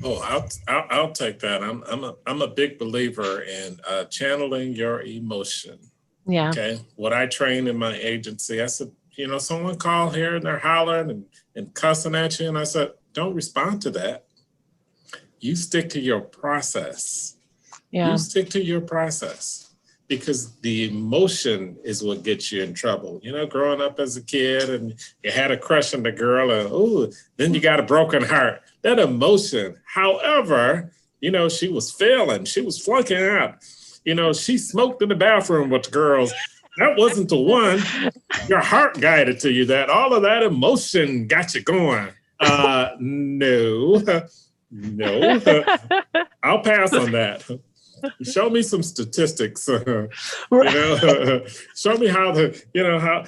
Oh, I'll take that. I'm a big believer in channeling your emotion. Yeah. Okay. What I train in my agency, I said, someone called here and they're hollering and cussing at you, and I said, don't respond to that. You stick to your process. Yeah. You stick to your process. Because the emotion is what gets you in trouble. Growing up as a kid and you had a crush on the girl, and then you got a broken heart. That emotion, however, she was failing, she was flunking out. she smoked in the bathroom with the girls. That wasn't the one. Your heart guided to you. That all of that emotion got you going. No. I'll pass on that. Show me some statistics. Show me how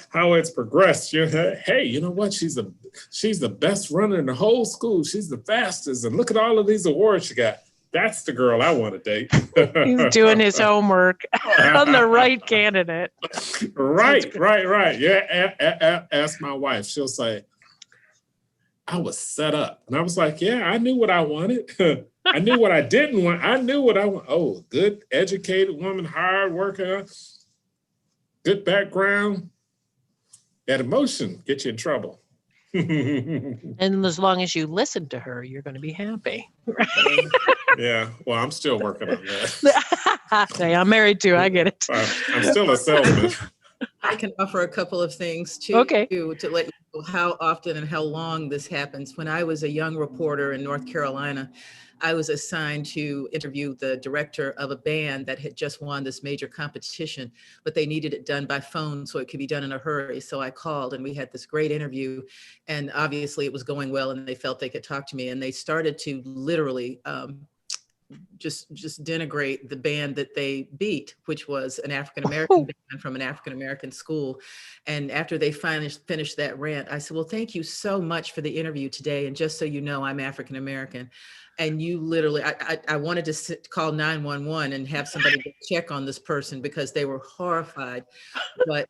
how it's progressed. Hey, you know what? She's the best runner in the whole school. She's the fastest, and look at all of these awards she got. That's the girl I want to date. He's doing his homework on the right candidate. Right. Yeah, ask my wife. She'll say, I was set up. And I was like, yeah, I knew what I wanted. I knew what I didn't want. I knew what I want. Oh, good, educated woman, hard worker, good background. That emotion gets you in trouble. And as long as you listen to her, you're going to be happy. Yeah, well, I'm still working on that. Hey, I'm married too. I get it. I'm still a salesman. I can offer a couple of things to Okay. you to let you know how often and how long this happens. When I was a young reporter in North Carolina, I was assigned to interview the director of a band that had just won this major competition, but they needed it done by phone so it could be done in a hurry. So I called and we had this great interview, and obviously it was going well and they felt they could talk to me, and they started to literally just denigrate the band that they beat, which was an African-American band from an African-American school. And after they finally finished that rant, I said, well, thank you so much for the interview today. And just so you know, I'm African-American. And you literally, I wanted to call 911 and have somebody check on this person because they were horrified. But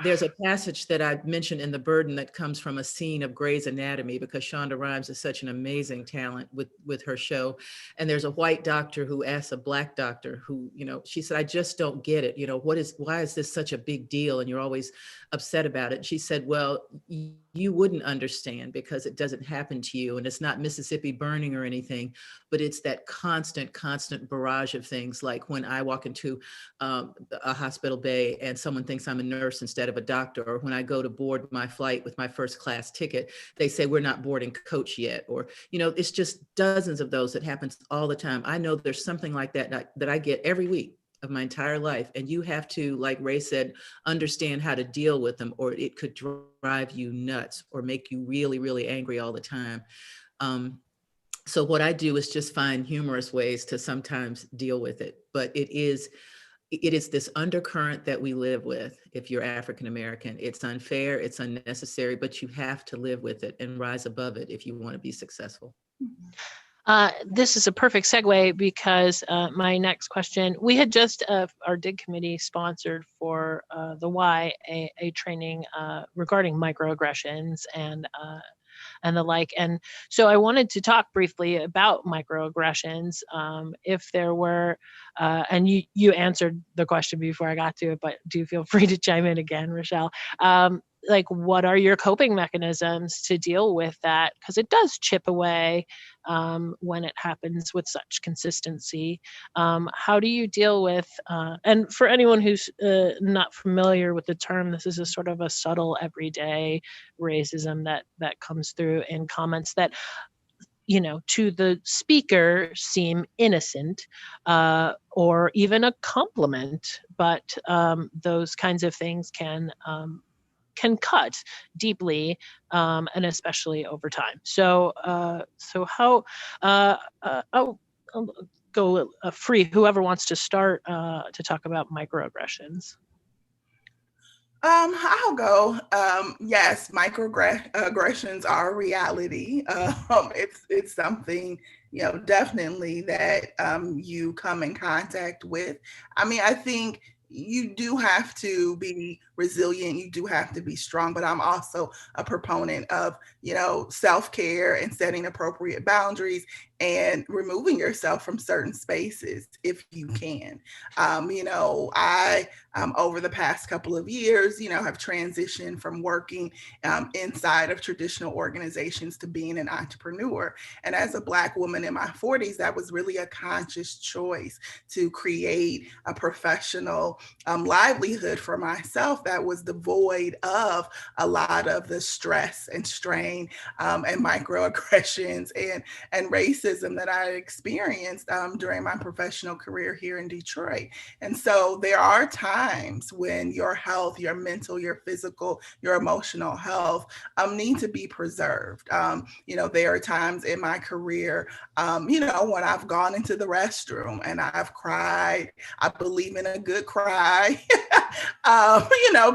there's a passage that I mentioned in The Burden that comes from a scene of Grey's Anatomy, because Shonda Rhimes is such an amazing talent with her show. And there's a white doctor who asks a black doctor who, she said, I just don't get it. Why is this such a big deal? And you're always upset about it. And she said, well, you wouldn't understand because it doesn't happen to you. And it's not Mississippi burning or anything, but it's that constant barrage of things. Like when I walk into a hospital bay and someone thinks I'm a nurse instead of a doctor, or when I go to board my flight with my first class ticket, they say we're not boarding coach yet. Or, it's just dozens of those that happens all the time. I know there's something like that I get every week of my entire life. And you have to, like Ray said, understand how to deal with them, or it could drive you nuts or make you really, really angry all the time. So what I do is just find humorous ways to sometimes deal with it. But it is this undercurrent that we live with. If you're African American, it's unfair, it's unnecessary, but you have to live with it and rise above it if you want to be successful. This is a perfect segue because my next question, we had just, our DIG committee sponsored for the Y, a training regarding microaggressions and the like. And so I wanted to talk briefly about microaggressions. If there were, and you answered the question before I got to it, but do feel free to chime in again, Rochelle. Like, what are your coping mechanisms to deal with that? Because it does chip away when it happens with such consistency. How do you deal with, and for anyone who's not familiar with the term, this is a sort of a subtle everyday racism that comes through in comments that, to the speaker seem innocent or even a compliment, but those kinds of things can cut deeply, and especially over time. So how, I'll go free, whoever wants to start to talk about microaggressions. I'll go. Yes, microaggressions are a reality. It's something, definitely that you come in contact with. I think you do have to be resilient. You do have to be strong, but I'm also a proponent of, self-care and setting appropriate boundaries and removing yourself from certain spaces if you can. I, over the past couple of years, have transitioned from working inside of traditional organizations to being an entrepreneur. And as a Black woman in my 40s, that was really a conscious choice to create a professional livelihood for myself that was devoid of a lot of the stress and strain and microaggressions and racism that I experienced during my professional career here in Detroit. And so there are times when your health, your mental, your physical, your emotional health need to be preserved. There are times in my career, when I've gone into the restroom and I've cried. I believe in a good cry,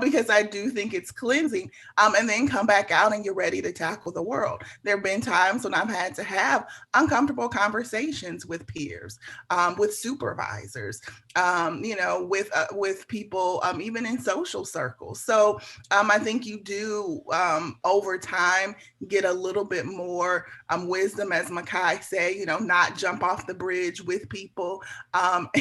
because I do think it's cleansing, and then come back out and you're ready to tackle the world. There have been times when I've had to have uncomfortable conversations with peers, with supervisors, with people, even in social circles. So I think you do, over time, get a little bit more wisdom, as Makai say, not jump off the bridge with people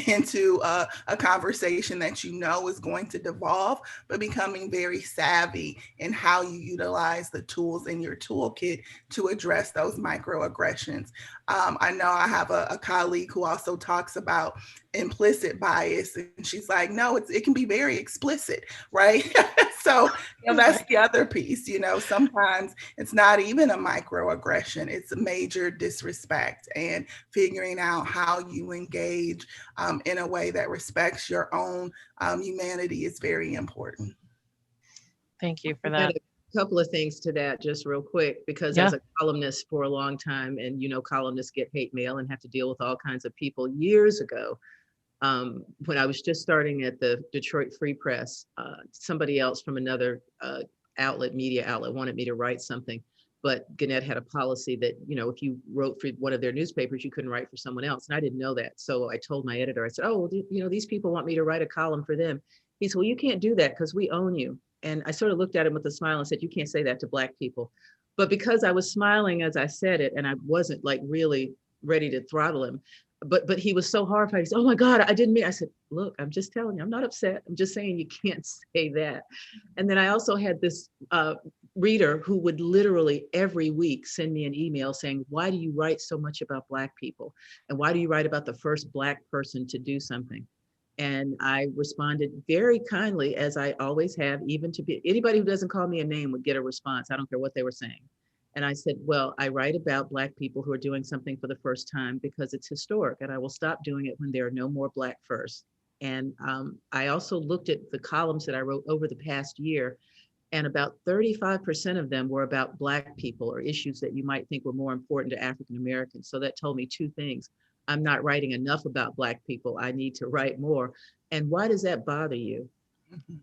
into a conversation that is going to devolve, but becoming very savvy in how you utilize the tools in your toolkit to address those microaggressions. I know I have a colleague who also talks about implicit bias, and she's like, no, it can be very explicit, right? So that's the other piece. Sometimes it's not even a microaggression, it's a major disrespect, and figuring out how you engage in a way that respects your own humanity is very important. Thank you for that. A couple of things to that, just real quick, because as a columnist for a long time, and columnists get hate mail and have to deal with all kinds of people. Years ago, when I was just starting at the Detroit Free Press, somebody else from another media outlet wanted me to write something, but Gannett had a policy that, if you wrote for one of their newspapers, you couldn't write for someone else. And I didn't know that. So I told my editor, I said, oh, well, these people want me to write a column for them. He said, well, you can't do that because we own you. And I sort of looked at him with a smile and said, you can't say that to Black people. But because I was smiling as I said it, and I wasn't like really ready to throttle him, but he was so horrified. He said, oh my God, I didn't mean. I said, look, I'm just telling you, I'm not upset. I'm just saying you can't say that. And then I also had this reader who would literally every week send me an email saying, why do you write so much about Black people? And why do you write about the first Black person to do something? And I responded very kindly, as I always have, even to anybody who doesn't call me a name would get a response. I don't care what they were saying. And I said, well, I write about Black people who are doing something for the first time because it's historic, and I will stop doing it when there are no more Black first. And I also looked at the columns that I wrote over the past year, and about 35% of them were about Black people or issues that you might think were more important to African Americans. So that told me two things. I'm not writing enough about Black people. I need to write more. And why does that bother you?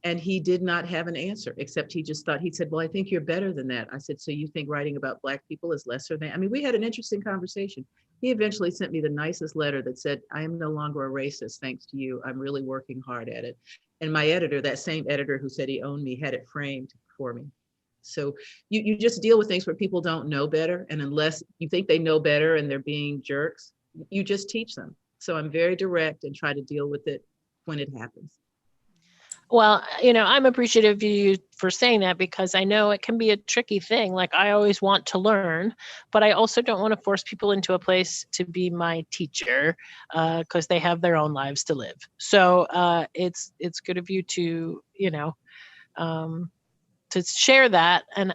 And he did not have an answer, except he just thought, he said, well, I think you're better than that. I said, so you think writing about Black people is lesser than? I mean, we had an interesting conversation. He eventually sent me the nicest letter that said, I am no longer a racist, thanks to you. I'm really working hard at it. And my editor, that same editor who said he owned me, had it framed for me. So you just deal with things where people don't know better. And unless you think they know better and they're being jerks, you just teach them. So I'm very direct and try to deal with it when it happens. Well, I'm appreciative of you for saying that, because I know it can be a tricky thing. Like, I always want to learn, but I also don't want to force people into a place to be my teacher because they have their own lives to live. So it's good of you to, to share that. And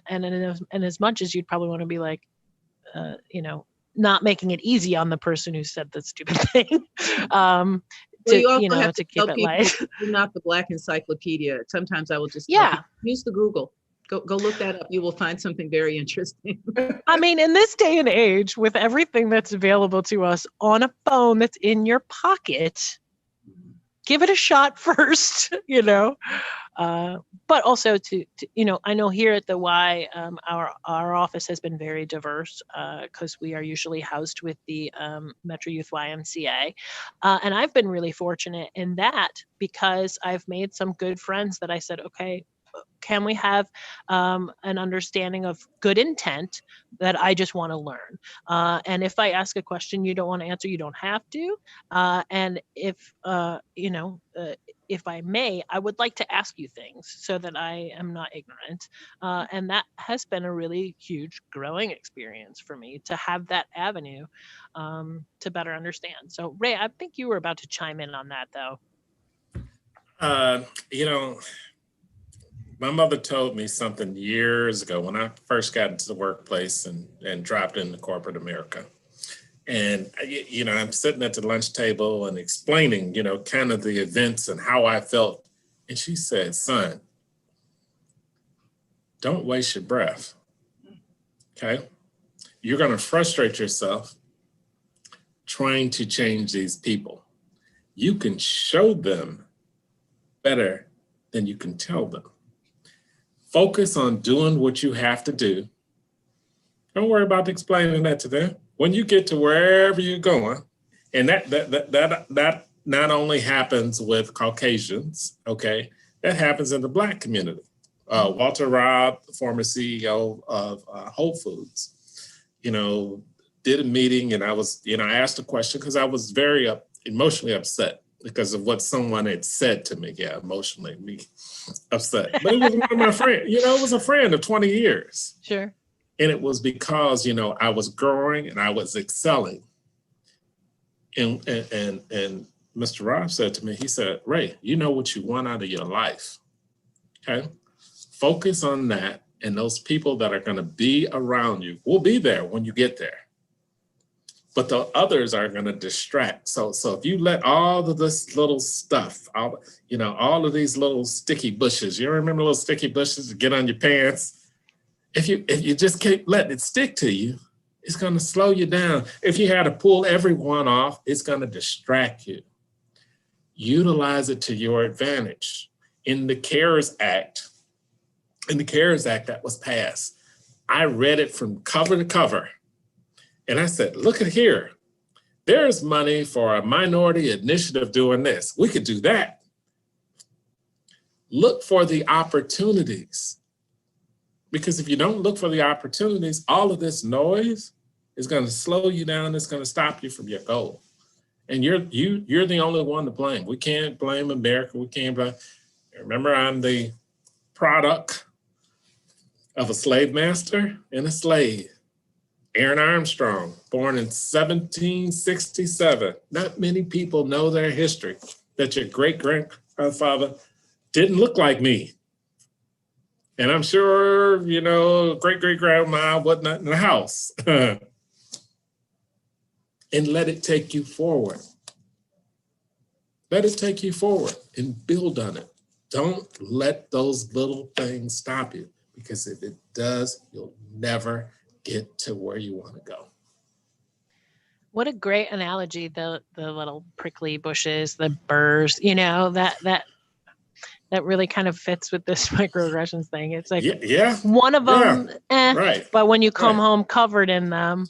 as much as you'd probably want to be like, not making it easy on the person who said the stupid thing. To keep it light. You're not the Black encyclopedia. Sometimes I will just use the Google. Go look that up. You will find something very interesting. I mean, in this day and age, with everything that's available to us on a phone that's in your pocket, give it a shot first, but also to I know here at the Y, our office has been very diverse because we are usually housed with the Metro Youth YMCA. And I've been really fortunate in that, because I've made some good friends that I said, okay, can we have an understanding of good intent that I just want to learn? And if I ask a question you don't want to answer, you don't have to. And if I may, I would like to ask you things so that I am not ignorant. And that has been a really huge growing experience for me, to have that avenue to better understand. So Ray, I think you were about to chime in on that, though. My mother told me something years ago when I first got into the workplace and dropped into corporate America. And, I'm sitting at the lunch table and explaining, kind of the events and how I felt. And she said, son, don't waste your breath. Okay. You're going to frustrate yourself trying to change these people. You can show them better than you can tell them. Focus on doing what you have to do. Don't worry about explaining that to them. When you get to wherever you're going, and that not only happens with Caucasians, okay, that happens in the Black community. Walter Robb, the former CEO of Whole Foods, did a meeting, and I asked a question because I was very emotionally upset because of what someone had said to me. Yeah, emotionally me upset. But it was one of my friends, it was a friend of 20 years. Sure. And it was because, I was growing and I was excelling. And Mr. Rob said to me, he said, Ray, you know what you want out of your life. Okay. Focus on that. And those people that are going to be around you will be there when you get there. But the others are going to distract. So if you let all of this little stuff, all of these little sticky bushes, you remember little sticky bushes to get on your pants? If you just keep letting it stick to you, it's going to slow you down. If you had to pull everyone off, it's going to distract you. Utilize it to your advantage. In the CARES Act that was passed, I read it from cover to cover. And I said, look at here. There's money for a minority initiative doing this. We could do that. Look for the opportunities. Because if you don't look for the opportunities, all of this noise is going to slow you down. It's going to stop you from your goal. And you're the only one to blame. We can't blame America. We can't blame. Remember, I'm the product of a slave master and a slave. Aaron Armstrong, born in 1767. Not many people know their history, that your great-grandfather didn't look like me. And I'm sure, great-great-grandma wasn't in the house. And let it take you forward. Let it take you forward and build on it. Don't let those little things stop you, because if it does, you'll never get to where you want to go. What a great analogy, the little prickly bushes, the burrs, that really kind of fits with this microaggressions thing. It's like one of them, right. But when you come home covered in them,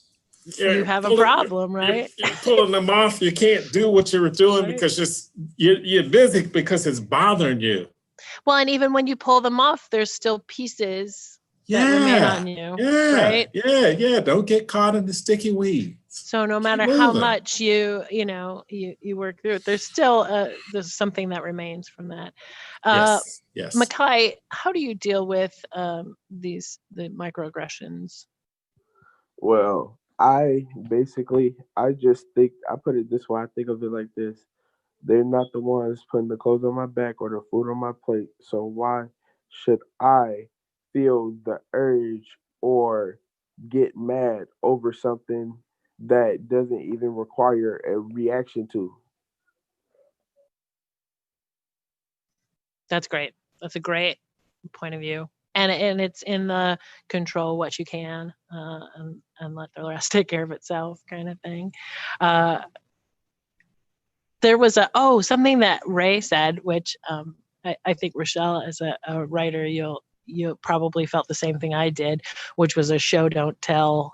you have a problem, right? You're pulling them off. You can't do what you were doing right. Because you're busy because it's bothering you. Well, and even when you pull them off, there's still pieces that remain on you, right? Yeah. Don't get caught in the sticky weeds. So no matter how much you work through it, there's still there's something that remains from that. Yes. Makai, how do you deal with the microaggressions? Well, I just think, I put it this way, I think of it like this. They're not the ones putting the clothes on my back or the food on my plate. So why should I feel the urge or get mad over something that doesn't even require a reaction to? That's great. That's a great point of view. And it's in the control what you can and let the rest take care of itself kind of thing. There was something that Ray said, which I think Rochelle, as a writer, you probably felt the same thing I did, which was a show don't tell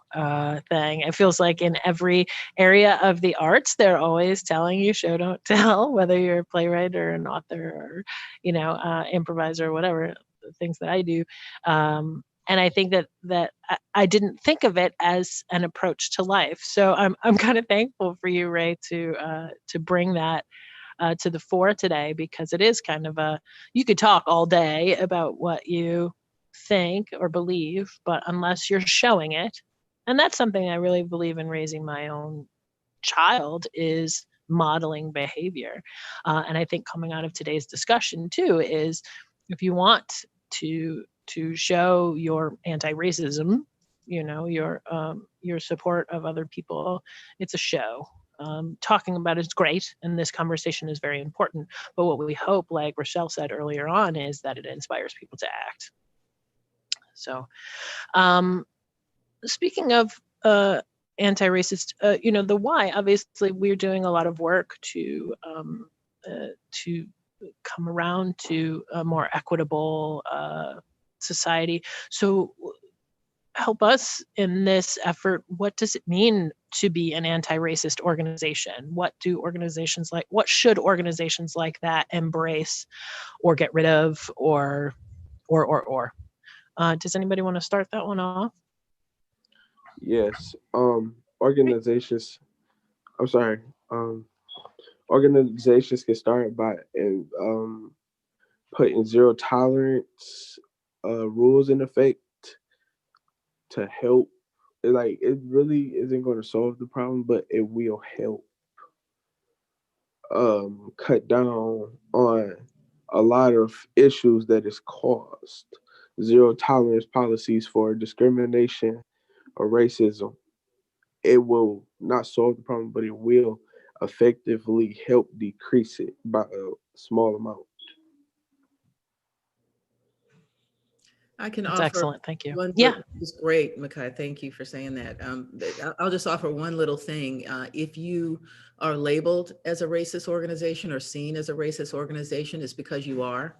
thing. It feels like in every area of the arts, they're always telling you show don't tell, whether you're a playwright or an author or improviser or whatever, the things that I do. And I think that I didn't think of it as an approach to life. So I'm kind of thankful for you, Ray, to bring that to the fore today, because it is kind of you could talk all day about what you think or believe, but unless you're showing it, and that's something I really believe in raising my own child, is modeling behavior. And I think coming out of today's discussion too is, if you want to show your anti-racism, your support of other people. It's a show. Talking about it is great, and this conversation is very important. But what we hope, like Rochelle said earlier on, is that it inspires people to act. So, speaking of anti-racist, the why. Obviously, we're doing a lot of work to come around to a more equitable society. So help us in this effort. What does it mean to be an anti-racist organization? What should organizations like that embrace or get rid of, or? Does anybody want to start that one off? Yes. Organizations. I'm sorry. Organizations can start by putting zero tolerance rules in effect to help. It really isn't going to solve the problem, but it will help cut down on a lot of issues that is caused. Zero tolerance policies for discrimination or racism. It will not solve the problem, but it will effectively help decrease it by a small amount. I can That's offer excellent. Thank you. Yeah, it's great, Makai. Thank you for saying that. I'll just offer one little thing. If you are labeled as a racist organization or seen as a racist organization, it's because you are.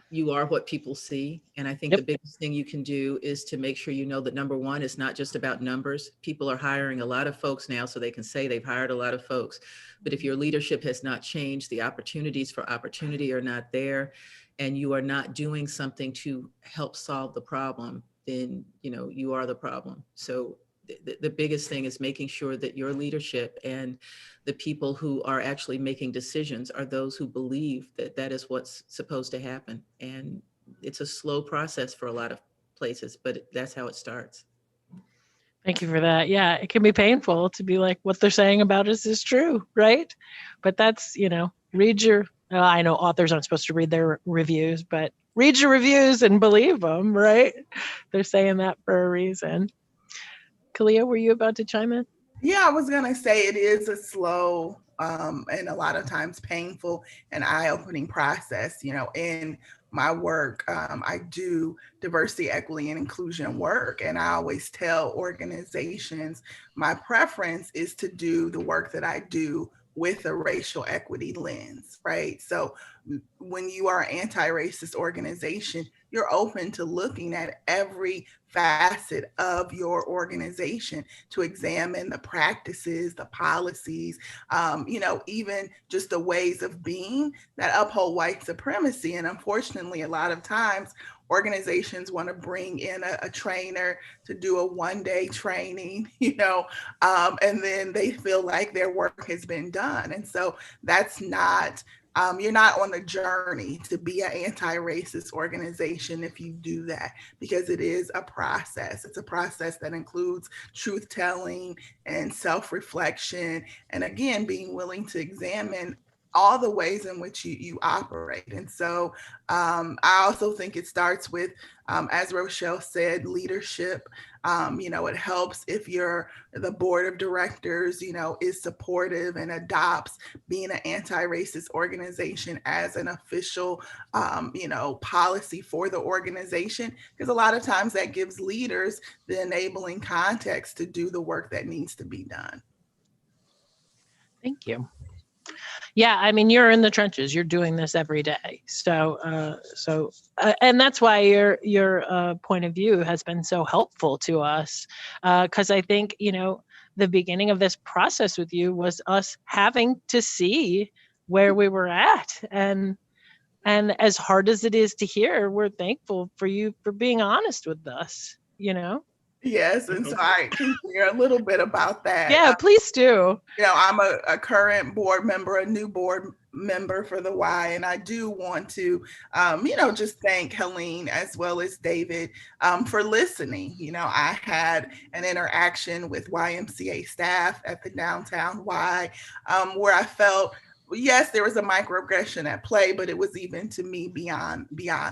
You are what people see. And I think the biggest thing you can do is to make sure you know that, number one, it's not just about numbers. People are hiring a lot of folks now, so they can say they've hired a lot of folks. But if your leadership has not changed, the opportunities for opportunity are not there, and you are not doing something to help solve the problem, then you are the problem. So the biggest thing is making sure that your leadership and the people who are actually making decisions are those who believe that that is what's supposed to happen. And it's a slow process for a lot of places, but that's how it starts. Thank you for that. Yeah, it can be painful to be like, what they're saying about us is true, right? But that's, read your, I know authors aren't supposed to read their reviews, but read your reviews and believe them, right? They're saying that for a reason. Kalia, were you about to chime in? Yeah, I was going to say it is a slow and a lot of times painful and eye-opening process. In my work, I do diversity, equity, and inclusion work. And I always tell organizations my preference is to do the work that I do with a racial equity lens, right? So when you are an anti-racist organization, you're open to looking at every facet of your organization to examine the practices, the policies, even just the ways of being that uphold white supremacy. And unfortunately, a lot of times organizations want to bring in a trainer to do a one-day training, and then they feel like their work has been done. And so that's not, you're not on the journey to be an anti-racist organization if you do that, because it is a process. It's a process that includes truth-telling and self-reflection, and again, being willing to examine all the ways in which you operate. And so I also think it starts with, as Rochelle said, leadership. It helps if the board of directors, is supportive and adopts being an anti-racist organization as an official, policy for the organization, because a lot of times that gives leaders the enabling context to do the work that needs to be done. Thank you. Yeah, I mean, you're in the trenches. You're doing this every day. So and that's why your point of view has been so helpful to us. Because I think, the beginning of this process with you was us having to see where we were at. And as hard as it is to hear, we're thankful for you for being honest with us, Yes, and so I can share a little bit about that. Yeah, please do. I'm a current board member, a new board member for the Y, and I do want to, just thank Helene as well as David for listening. I had an interaction with YMCA staff at the downtown Y where I felt yes, there was a microaggression at play, but it was even to me beyond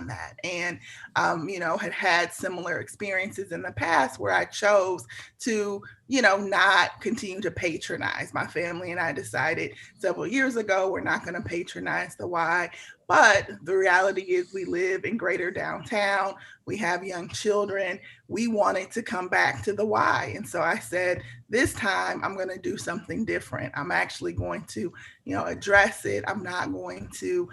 that. And had similar experiences in the past where I chose to, not continue to patronize. My family and I decided several years ago we're not going to patronize the Y. But the reality is we live in greater downtown. We have young children. We wanted to come back to the Y. And so I said, this time I'm going to do something different. I'm actually going to, address it. I'm not going to,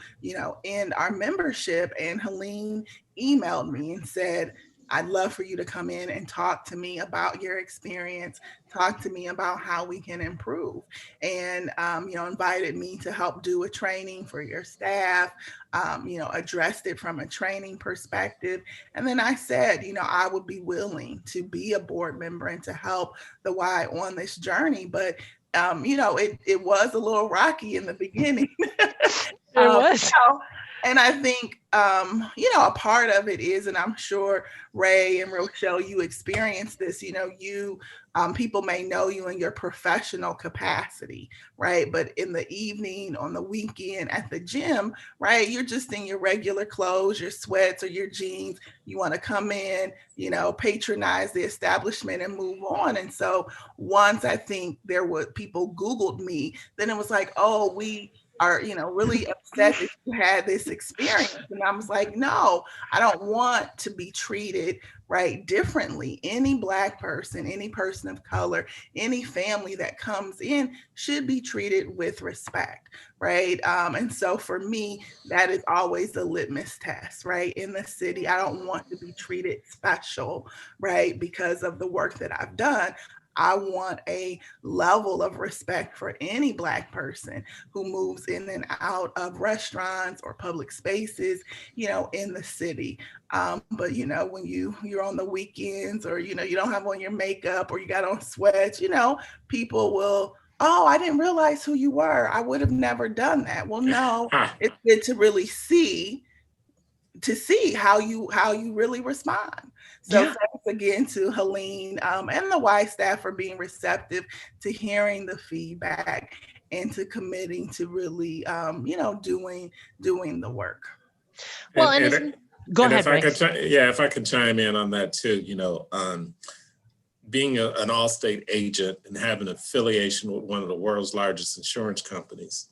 end our membership. And Helene emailed me and said, I'd love for you to come in and talk to me about your experience, talk to me about how we can improve, and, invited me to help do a training for your staff, addressed it from a training perspective. And then I said, I would be willing to be a board member and to help the Y on this journey. But, it was a little rocky in the beginning. It was. And I think, a part of it is, and I'm sure Ray and Rochelle, you experienced this, people may know you in your professional capacity, right? But in the evening, on the weekend, at the gym, right, you're just in your regular clothes, your sweats or your jeans. You want to come in, patronize the establishment and move on. And so once I think people Googled me, then it was like, oh, we are, really upset that you had this experience. And I was like, no, I don't want to be treated right differently. Any Black person, any person of color, any family that comes in should be treated with respect, right? And so for me, that is always the litmus test, right? In the city, I don't want to be treated special, right? Because of the work that I've done. I want a level of respect for any Black person who moves in and out of restaurants or public spaces, in the city. But, when you're on the weekends or, you don't have on your makeup or you got on sweats, people will, oh, I didn't realize who you were. I would have never done that. Well, no, it's good to really see how you really respond. So thanks again to Helene and the Y staff for being receptive to hearing the feedback and to committing to really, doing the work. Well, go ahead, Ray. If I could chime in on that too, being an All-State agent and having an affiliation with one of the world's largest insurance companies,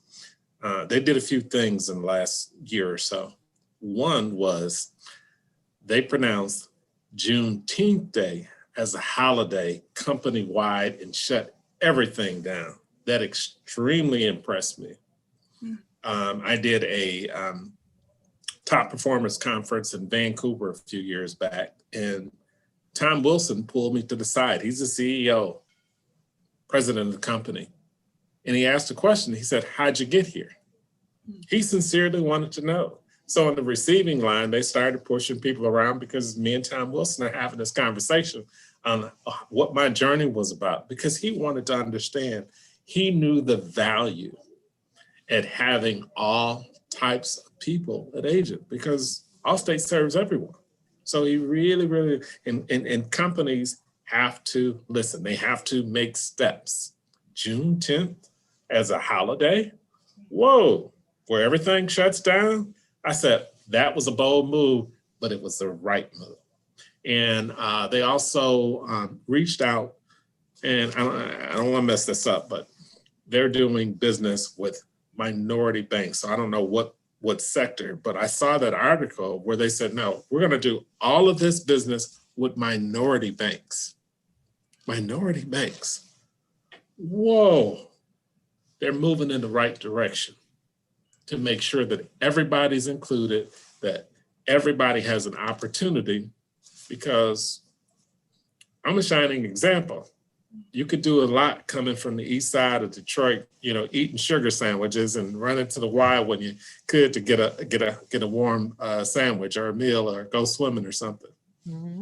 they did a few things in the last year or so. One was they pronounced Juneteenth Day as a holiday company-wide and shut everything down. That extremely impressed me. I did a top performance conference in Vancouver a few years back, and Tom Wilson pulled me to the side. He's the CEO, president of the company. And he asked a question. He said, how'd you get here? He sincerely wanted to know. So on the receiving line, they started pushing people around because me and Tom Wilson are having this conversation on what my journey was about, because he wanted to understand. He knew the value at having all types of people at agent, because Allstate serves everyone. So he really, and companies have to listen. They have to make steps. June 10th as a holiday, whoa, where everything shuts down. I said, that was a bold move, but it was the right move. And they also reached out, and I don't want to mess this up, but they're doing business with minority banks. So I don't know what sector, but I saw that article where they said, no, we're going to do all of this business with minority banks. Minority banks. Whoa, they're moving in the right direction to make sure that everybody's included, that everybody has an opportunity, because I'm a shining example. You could do a lot coming from the east side of Detroit, eating sugar sandwiches and running to the Y when you could to get a warm sandwich or a meal or go swimming or something. Mm-hmm.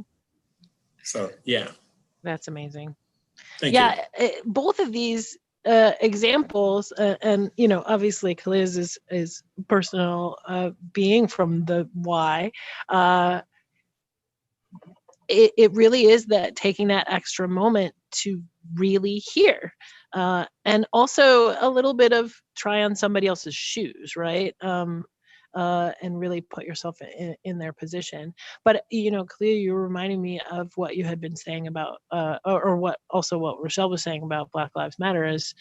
So, yeah. That's amazing. Thank you. Both of these examples, and obviously Kaliz is personal being from the Y. It really is that taking that extra moment to really hear And also a little bit of try on somebody else's shoes, right? And really put yourself in their position. But, Clea, you were reminding me of what you had been saying about, or what Rochelle was saying about Black Lives Matter is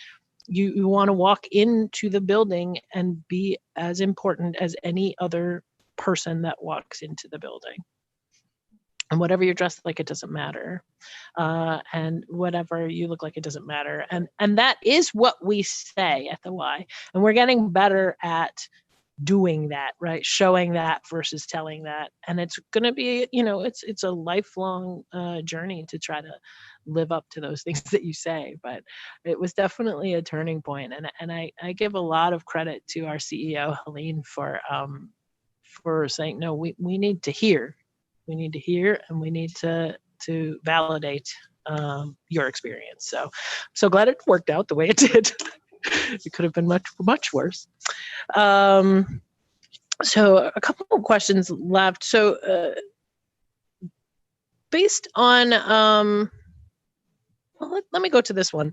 you want to walk into the building and be as important as any other person that walks into the building. And whatever you're dressed like, it doesn't matter. And whatever you look like, it doesn't matter. And that is what we say at the Y. And we're getting better at doing that, right? Showing that versus telling that. And it's going to be, it's a lifelong journey to try to live up to those things that you say. But it was definitely a turning point. And I give a lot of credit to our CEO, Helene, for saying, no, we need to hear. We need to hear, and we need to validate your experience. So I'm so glad it worked out the way it did. It could have been much, much worse. So a couple of questions left. So based on, well, let me go to this one.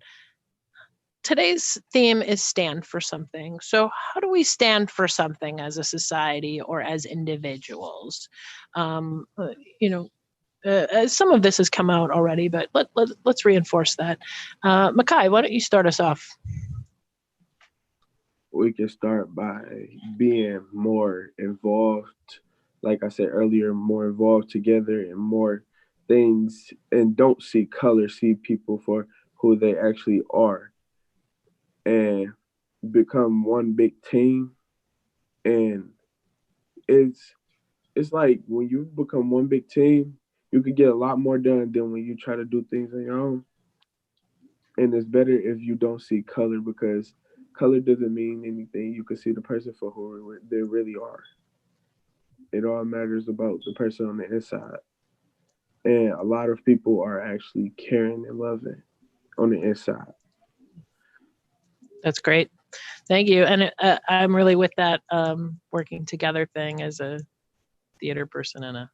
Today's theme is stand for something. So how do we stand for something as a society or as individuals? Some of this has come out already, but let's reinforce that. Makai, why don't you start us off? We can start by being more involved, like I said earlier, more involved together and more things, and don't see color, see people for who they actually are, and become one big team. And it's like when you become one big team, you can get a lot more done than when you try to do things on your own. And it's better if you don't see color, because color doesn't mean anything. You can see the person for who they really are. It all matters about the person on the inside. And a lot of people are actually caring and loving on the inside. That's great. Thank you. And I'm really with that working together thing as a theater person and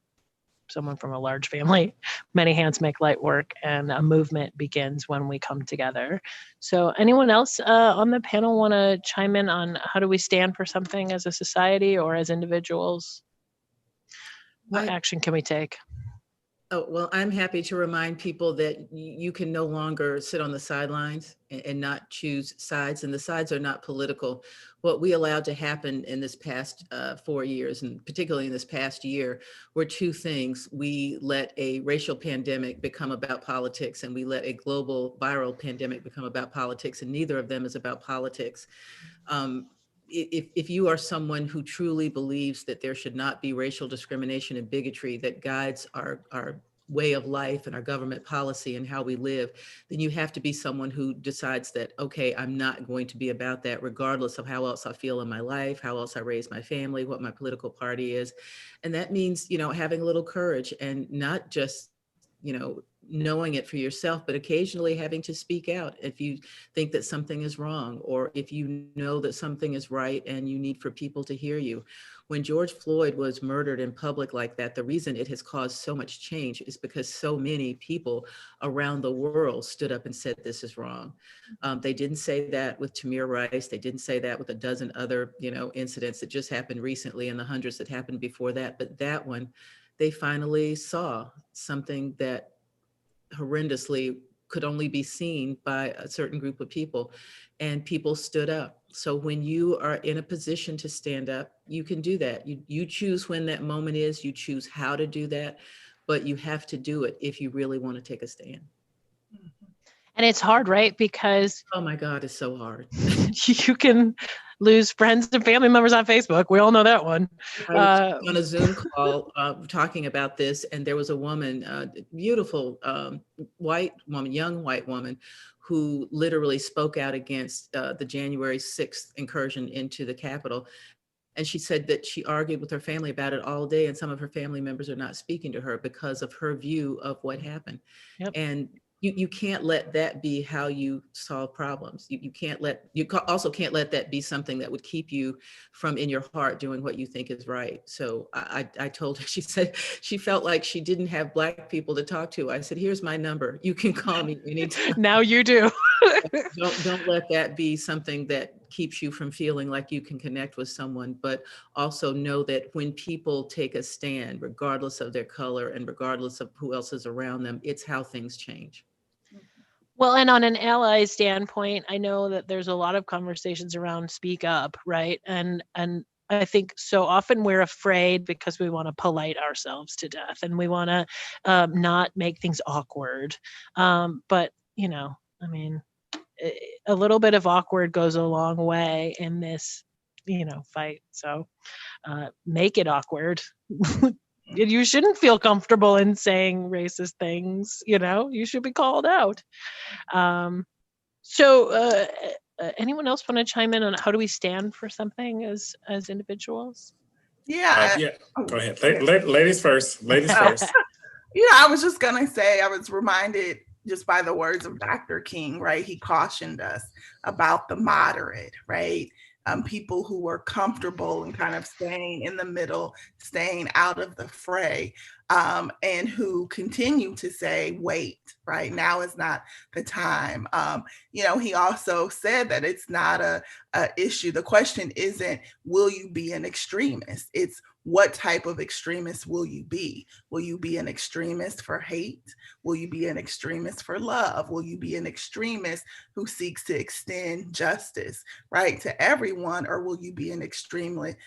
someone from a large family. Many hands make light work, and a movement begins when we come together. So anyone else on the panel want to chime in on how do we stand for something as a society or as individuals? What action can we take? Oh, well, I'm happy to remind people that you can no longer sit on the sidelines and not choose sides, and the sides are not political. What we allowed to happen in this past 4 years, and particularly in this past year, were two things. We let a racial pandemic become about politics, and we let a global viral pandemic become about politics, and neither of them is about politics. If you are someone who truly believes that there should not be racial discrimination and bigotry that guides our way of life and our government policy and how we live, then you have to be someone who decides that, okay, I'm not going to be about that, regardless of how else I feel in my life, how else I raise my family, what my political party is. And that means, having a little courage and not just, knowing it for yourself, but occasionally having to speak out if you think that something is wrong, or if you know that something is right and you need for people to hear you. When George Floyd was murdered in public like that, the reason it has caused so much change is because so many people around the world stood up and said, this is wrong. They didn't say that with Tamir Rice. They didn't say that with a dozen other, incidents that just happened recently and the hundreds that happened before that. But that one, they finally saw something that horrendously could only be seen by a certain group of people, and people stood up. So when you are in a position to stand up, you can do that. You choose when that moment is, you choose how to do that, but you have to do it if you really want to take a stand. And it's hard, right? Because oh my God, it's so hard. You can lose friends and family members on Facebook. We all know that one. I was on a Zoom call talking about this, and there was a woman, beautiful white woman, young white woman, who literally spoke out against the January 6th incursion into the Capitol. And she said that she argued with her family about it all day, and some of her family members are not speaking to her because of her view of what happened. Yep. And you can't let that be how you solve problems. You also can't let that be something that would keep you from in your heart doing what you think is right. So I told her, she said she felt like she didn't have Black people to talk to. I said, here's my number. You can call me anytime. Now you do. Don't let that be something that keeps you from feeling like you can connect with someone, but also know that when people take a stand, regardless of their color and regardless of who else is around them, it's how things change. Well, and on an ally standpoint, I know that there's a lot of conversations around speak up, right? And I think so often we're afraid because we want to polite ourselves to death and we want to not make things awkward. But, I mean, a little bit of awkward goes a long way in this, fight. So make it awkward. You shouldn't feel comfortable in saying racist things, you should be called out. So anyone else want to chime in on how do we stand for something as individuals? Yeah. Go ahead. Ladies first. Ladies first. I was just going to say, I was reminded just by the words of Dr. King, right? He cautioned us about the moderate, right? People who were comfortable and kind of staying in the middle, staying out of the fray, and who continue to say, wait, right? Now is not the time. He also said that it's not a issue. The question isn't, will you be an extremist? It's what type of extremist will you be? Will you be an extremist for hate? Will you be an extremist for love? Will you be an extremist who seeks to extend justice, right, to everyone? Or will you be an extremist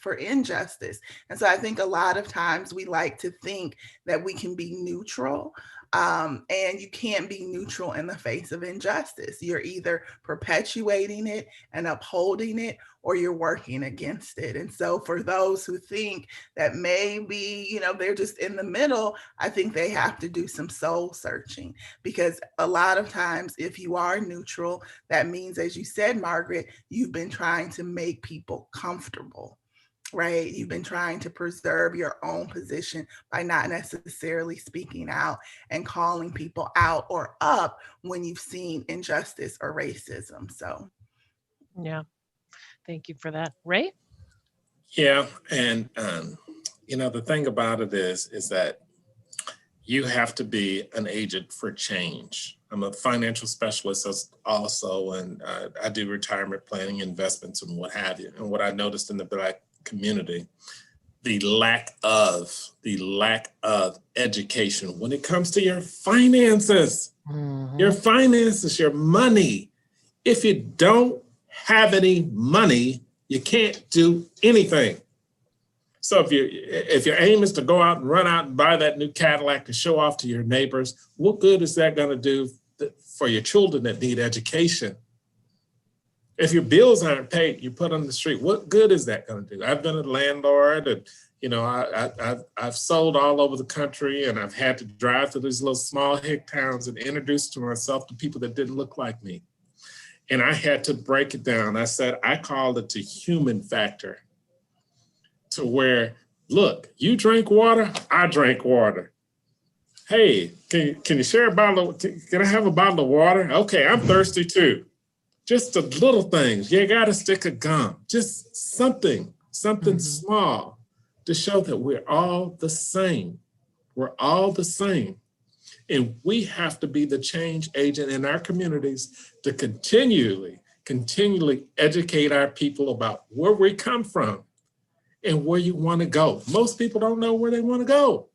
for injustice? And so I think a lot of times we like to think that we can be neutral. And you can't be neutral in the face of injustice. You're either perpetuating it and upholding it, or you're working against it. And so for those who think that maybe, they're just in the middle, I think they have to do some soul searching, because a lot of times if you are neutral, that means, as you said, Margaret, you've been trying to make people comfortable. Right? You've been trying to preserve your own position by not necessarily speaking out and calling people out or up when you've seen injustice or racism. So, yeah, thank you for that. Ray? Yeah, and the thing about it is that you have to be an agent for change. I'm a financial specialist also, and I do retirement planning, investments, and what have you. And what I noticed in the Black community, the lack of education when it comes to your finances, your money. If you don't have any money, you can't do anything. So if your aim is to go out and run out and buy that new Cadillac to show off to your neighbors, what good is that going to do for your children that need education? If your bills aren't paid, you put on the street, what good is that going to do? I've been a landlord, and I've sold all over the country, and I've had to drive to these little small hick towns and introduce myself to people that didn't look like me. And I had to break it down. I said, I called it the human factor, to where, look, you drink water, I drink water. Hey, can you share a bottle? Can I have a bottle of water? Okay, I'm thirsty too. Just the little things. You got a stick of gum, just something small to show that we're all the same. We're all the same. And we have to be the change agent in our communities to continually educate our people about where we come from and where you want to go. Most people don't know where they want to go.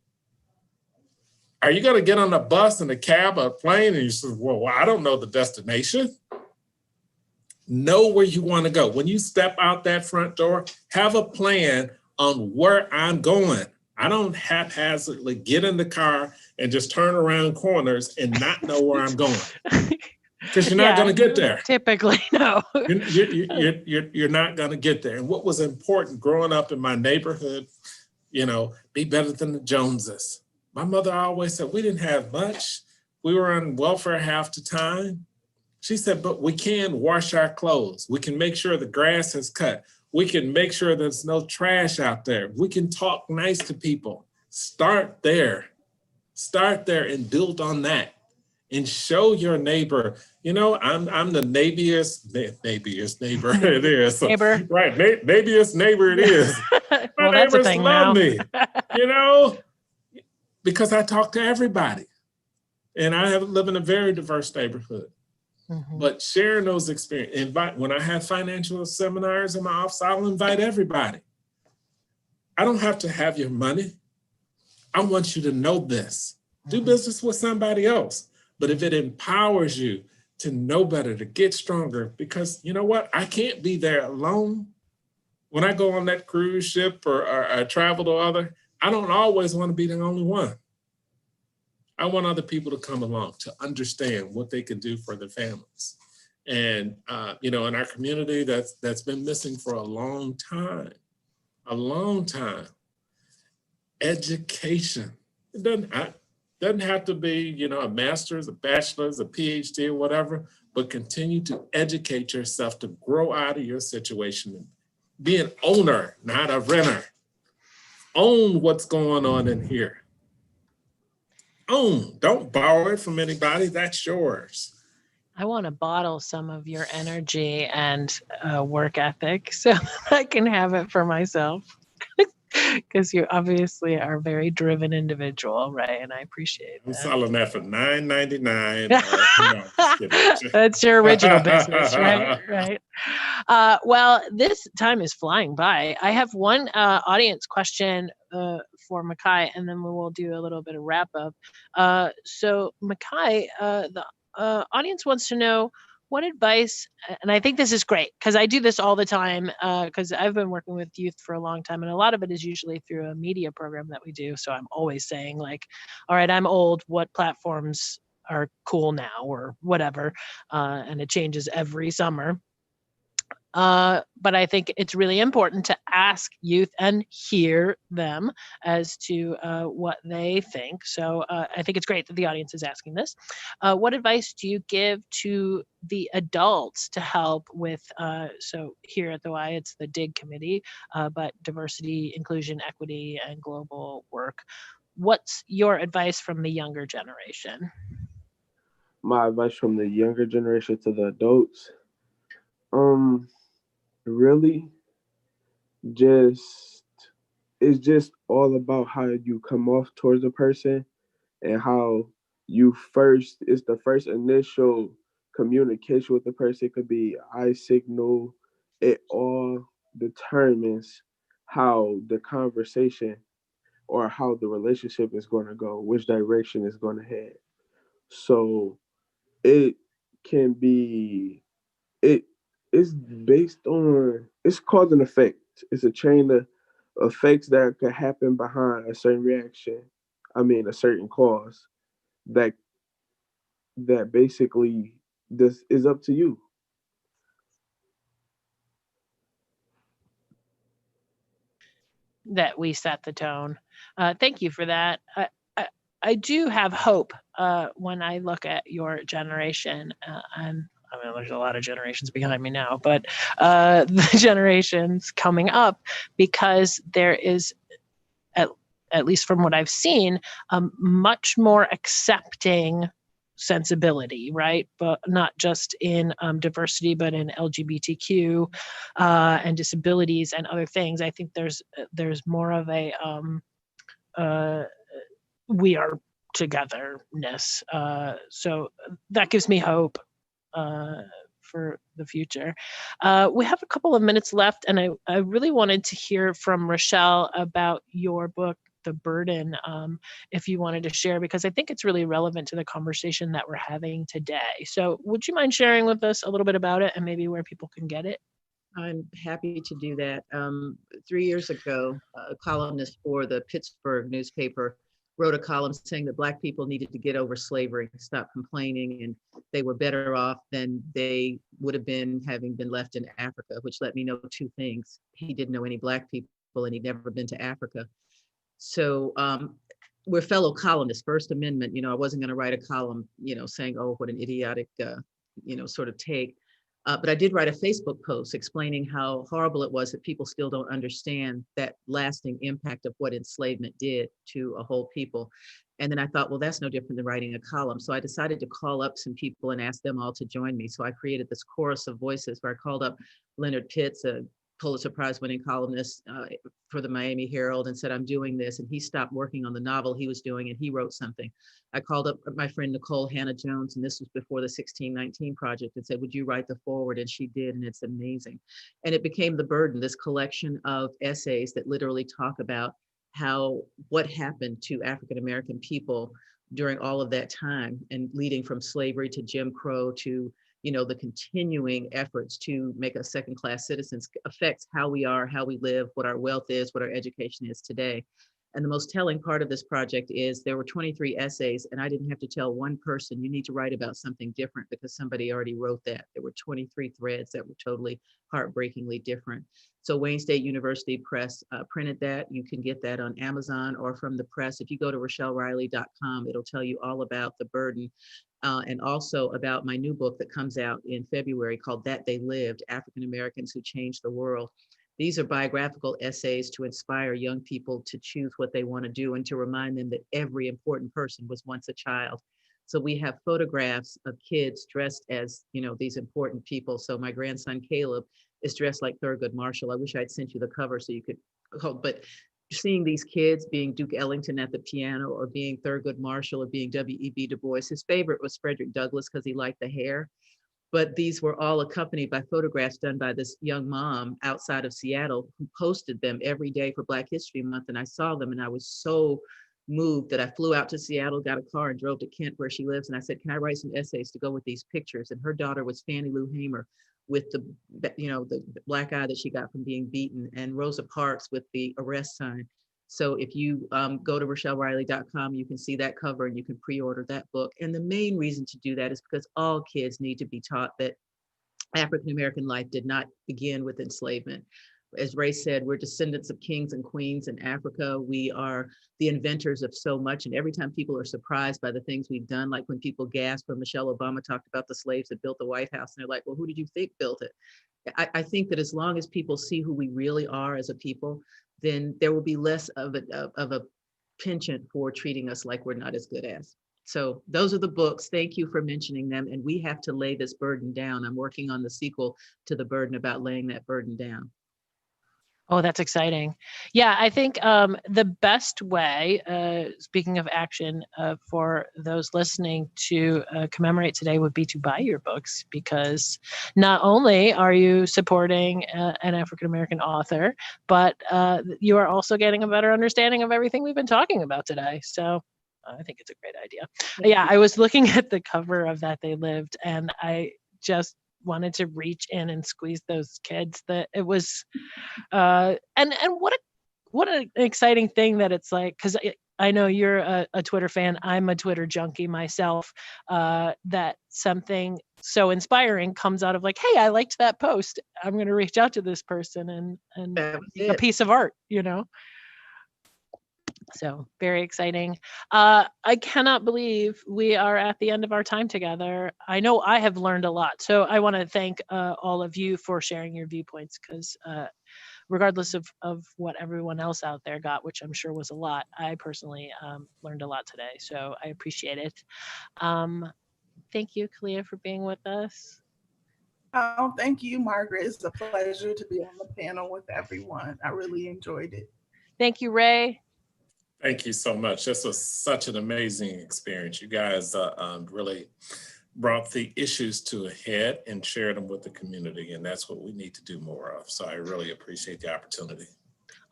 Are you going to get on a bus and a cab or a plane and you say, well, I don't know the destination? Know where you want to go. When you step out that front door, have a plan on where I'm going. I don't haphazardly get in the car and just turn around corners and not know where I'm going. Because you're not going to get there. Typically, no. You're not going to get there. And what was important growing up in my neighborhood, be better than the Joneses. My mother always said, we didn't have much. We were on welfare half the time. She said, but we can wash our clothes. We can make sure the grass is cut. We can make sure there's no trash out there. We can talk nice to people. Start there and build on that and show your neighbor, I'm the neighborest neighbor it is. So, neighbor. Right, neighborest neighbor it is. My well, that's a thing love now. me, because I talk to everybody. And I live in a very diverse neighborhood. But sharing those experiences, when I have financial seminars in my office, I'll invite everybody. I don't have to have your money. I want you to know this. Do business with somebody else. But if it empowers you to know better, to get stronger, because you know what? I can't be there alone. When I go on that cruise ship or I travel to other, I don't always want to be the only one. I want other people to come along to understand what they can do for their families. And, in our community, that's been missing for a long time. Education. It doesn't have to be, a master's, a bachelor's, a PhD, or whatever, but continue to educate yourself to grow out of your situation and be an owner, not a renter. Own what's going on in here. Own. Don't borrow it from anybody. That's yours. I want to bottle some of your energy and work ethic so I can have it for myself. Because you obviously are a very driven individual, right? And I appreciate that. I'm selling that for $9.99. That's your original business, right? Right. Well, this time is flying by. I have one audience question for Makai, and then we will do a little bit of wrap up. So Makai, the audience wants to know, what advice, and I think this is great because I do this all the time because I've been working with youth for a long time, and a lot of it is usually through a media program that we do. So I'm always saying like, all right, I'm old, what platforms are cool now or whatever, and it changes every summer. But I think it's really important to ask youth and hear them as to what they think. So I think it's great that the audience is asking this. What advice do you give to the adults to help with, so here at the Y, it's the DIG committee, but diversity, inclusion, equity, and global work. What's your advice from the younger generation? My advice from the younger generation to the adults, really it's just all about how you come off towards a person and how it's the first initial communication with the person. It could be eye signal. It all determines how the conversation or how the relationship is going to go, which direction it's going to head. So it can be it's based on, it's cause and effect. It's a chain of effects that could happen behind a certain reaction. A certain cause that basically this is up to you. That we set the tone. Thank you for that. I do have hope when I look at your generation, and there's a lot of generations behind me now, but the generations coming up, because there is, at least from what I've seen, much more accepting sensibility, right? But not just in diversity, but in LGBTQ and disabilities and other things. I think there's more of a we are togetherness. So that gives me hope for the future. We have a couple of minutes left, and I really wanted to hear from Rochelle about your book, The Burden, if you wanted to share, because I think it's really relevant to the conversation that we're having today. So would you mind sharing with us a little bit about it and maybe where people can get it? I'm happy to do that. 3 years ago, a columnist for the Pittsburgh newspaper wrote a column saying that Black people needed to get over slavery, stop complaining, and they were better off than they would have been having been left in Africa, which let me know two things. He didn't know any Black people and he'd never been to Africa. So we're fellow columnists, First Amendment, I wasn't going to write a column, saying, oh, what an idiotic, sort of take. But I did write a Facebook post explaining how horrible it was that people still don't understand that lasting impact of what enslavement did to a whole people. And then I thought, well, that's no different than writing a column. So I decided to call up some people and ask them all to join me. So I created this chorus of voices where I called up Leonard Pitts, a Pulitzer Prize winning columnist for the Miami Herald, and said, I'm doing this. And he stopped working on the novel he was doing and he wrote something. I called up my friend Nicole Hannah Jones, and this was before the 1619 Project, and said, would you write the foreword? And she did, and it's amazing. And it became The Burden, this collection of essays that literally talk about what happened to African American people during all of that time, and leading from slavery to Jim Crow to the continuing efforts to make us second-class citizens affects how we are, how we live, what our wealth is, what our education is today. And the most telling part of this project is there were 23 essays, and I didn't have to tell one person, you need to write about something different, because somebody already wrote that. There were 23 threads that were totally heartbreakingly different. So Wayne State University Press printed that. You can get that on Amazon or from the press. If you go to RochelleRiley.com, it'll tell you all about The Burden. And also about my new book that comes out in February called That They Lived, African Americans Who Changed the World. These are biographical essays to inspire young people to choose what they want to do and to remind them that every important person was once a child. So we have photographs of kids dressed as, these important people. So my grandson Caleb is dressed like Thurgood Marshall. I wish I'd sent you the cover so you could, but seeing these kids being Duke Ellington at the piano, or being Thurgood Marshall, or being W.E.B. Du Bois. His favorite was Frederick Douglass because he liked the hair. But these were all accompanied by photographs done by this young mom outside of Seattle who posted them every day for Black History Month. And I saw them and I was so moved that I flew out to Seattle, got a car and drove to Kent where she lives. And I said, can I write some essays to go with these pictures? And her daughter was Fannie Lou Hamer with the black eye that she got from being beaten, and Rosa Parks with the arrest sign. So if you go to RochelleRiley.com, you can see that cover and you can pre-order that book. And the main reason to do that is because all kids need to be taught that African American life did not begin with enslavement. As Ray said, we're descendants of kings and queens in Africa. We are the inventors of so much. And every time people are surprised by the things we've done, like when people gasp when Michelle Obama talked about the slaves that built the White House, and they're like, well, who did you think built it? I think that as long as people see who we really are as a people, then there will be less of a penchant for treating us like we're not as good as. So those are the books. Thank you for mentioning them. And we have to lay this burden down. I'm working on the sequel to The Burden about laying that burden down. Oh, that's exciting. Yeah, I think the best way, speaking of action, for those listening to commemorate today would be to buy your books, because not only are you supporting an African-American author, but you are also getting a better understanding of everything we've been talking about today. So I think it's a great idea. Yeah, I was looking at the cover of That They Lived, and I just wanted to reach in and squeeze those kids. That it was and what an exciting thing that it's like, because I know you're a Twitter fan, I'm a Twitter junkie myself, that something so inspiring comes out of like, hey, I liked that post, I'm going to reach out to this person and make a piece of art, So very exciting. I cannot believe we are at the end of our time together. I know I have learned a lot. So I want to thank all of you for sharing your viewpoints, because regardless of what everyone else out there got, which I'm sure was a lot, I personally learned a lot today. So I appreciate it. Thank you, Kalia, for being with us. Oh, thank you, Margaret. It's a pleasure to be on the panel with everyone. I really enjoyed it. Thank you, Ray. Thank you so much. This was such an amazing experience. You guys really brought the issues to a head and shared them with the community, and that's what we need to do more of. So I really appreciate the opportunity.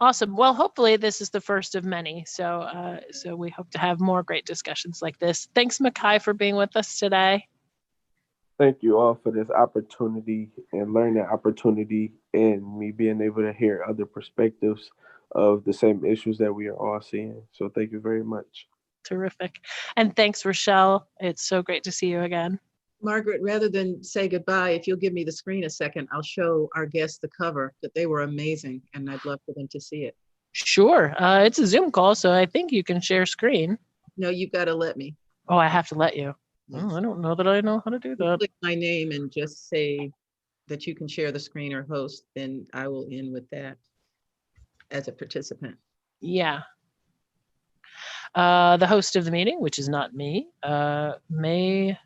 Awesome. Well, hopefully this is the first of many. So so we hope to have more great discussions like this. Thanks, Makai, for being with us today. Thank you all for this opportunity and learning opportunity, and me being able to hear other perspectives of the same issues that we are all seeing. So thank you very much. Terrific. And thanks, Rochelle. It's so great to see you again. Margaret, rather than say goodbye, if you'll give me the screen a second, I'll show our guests the cover, that they were amazing, and I'd love for them to see it. Sure. It's a Zoom call, so I think you can share screen. No, you've got to let me. Oh, I have to let you. Oh, I don't know that I know how to do that. Click my name and just say that you can share the screen or host, then I will end with that as a participant. Yeah. The host of the meeting, which is not me, may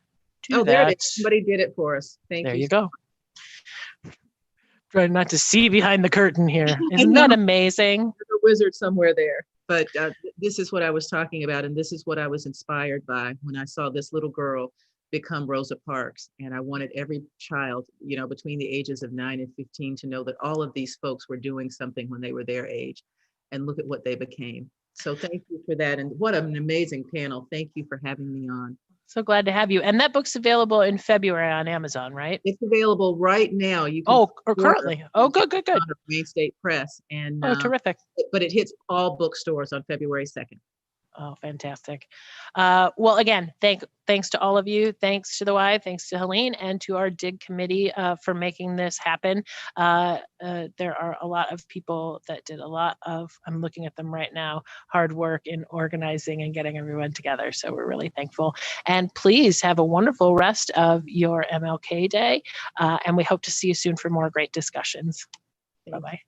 do that. There it is. Somebody did it for us. Thank you. There you go. Trying not to see behind the curtain here. Isn't that amazing? There's a wizard somewhere there. But this is what I was talking about, and this is what I was inspired by when I saw this little girl become Rosa Parks. And I wanted every child, you know, between the ages of 9 and 15 to know that all of these folks were doing something when they were their age, and look at what they became. So thank you for that. And what an amazing panel. Thank you for having me on. So glad to have you. And that book's available in February on Amazon, right? It's available right now. You can or currently. Oh, good. on Main State Press. And terrific. But it hits all bookstores on February 2nd. Oh, fantastic. Well, again, thanks to all of you. Thanks to the Y, thanks to Helene, and to our DIG committee for making this happen. There are a lot of people that did a lot of, I'm looking at them right now, hard work in organizing and getting everyone together. So we're really thankful. And please have a wonderful rest of your MLK Day. And we hope to see you soon for more great discussions. Bye-bye.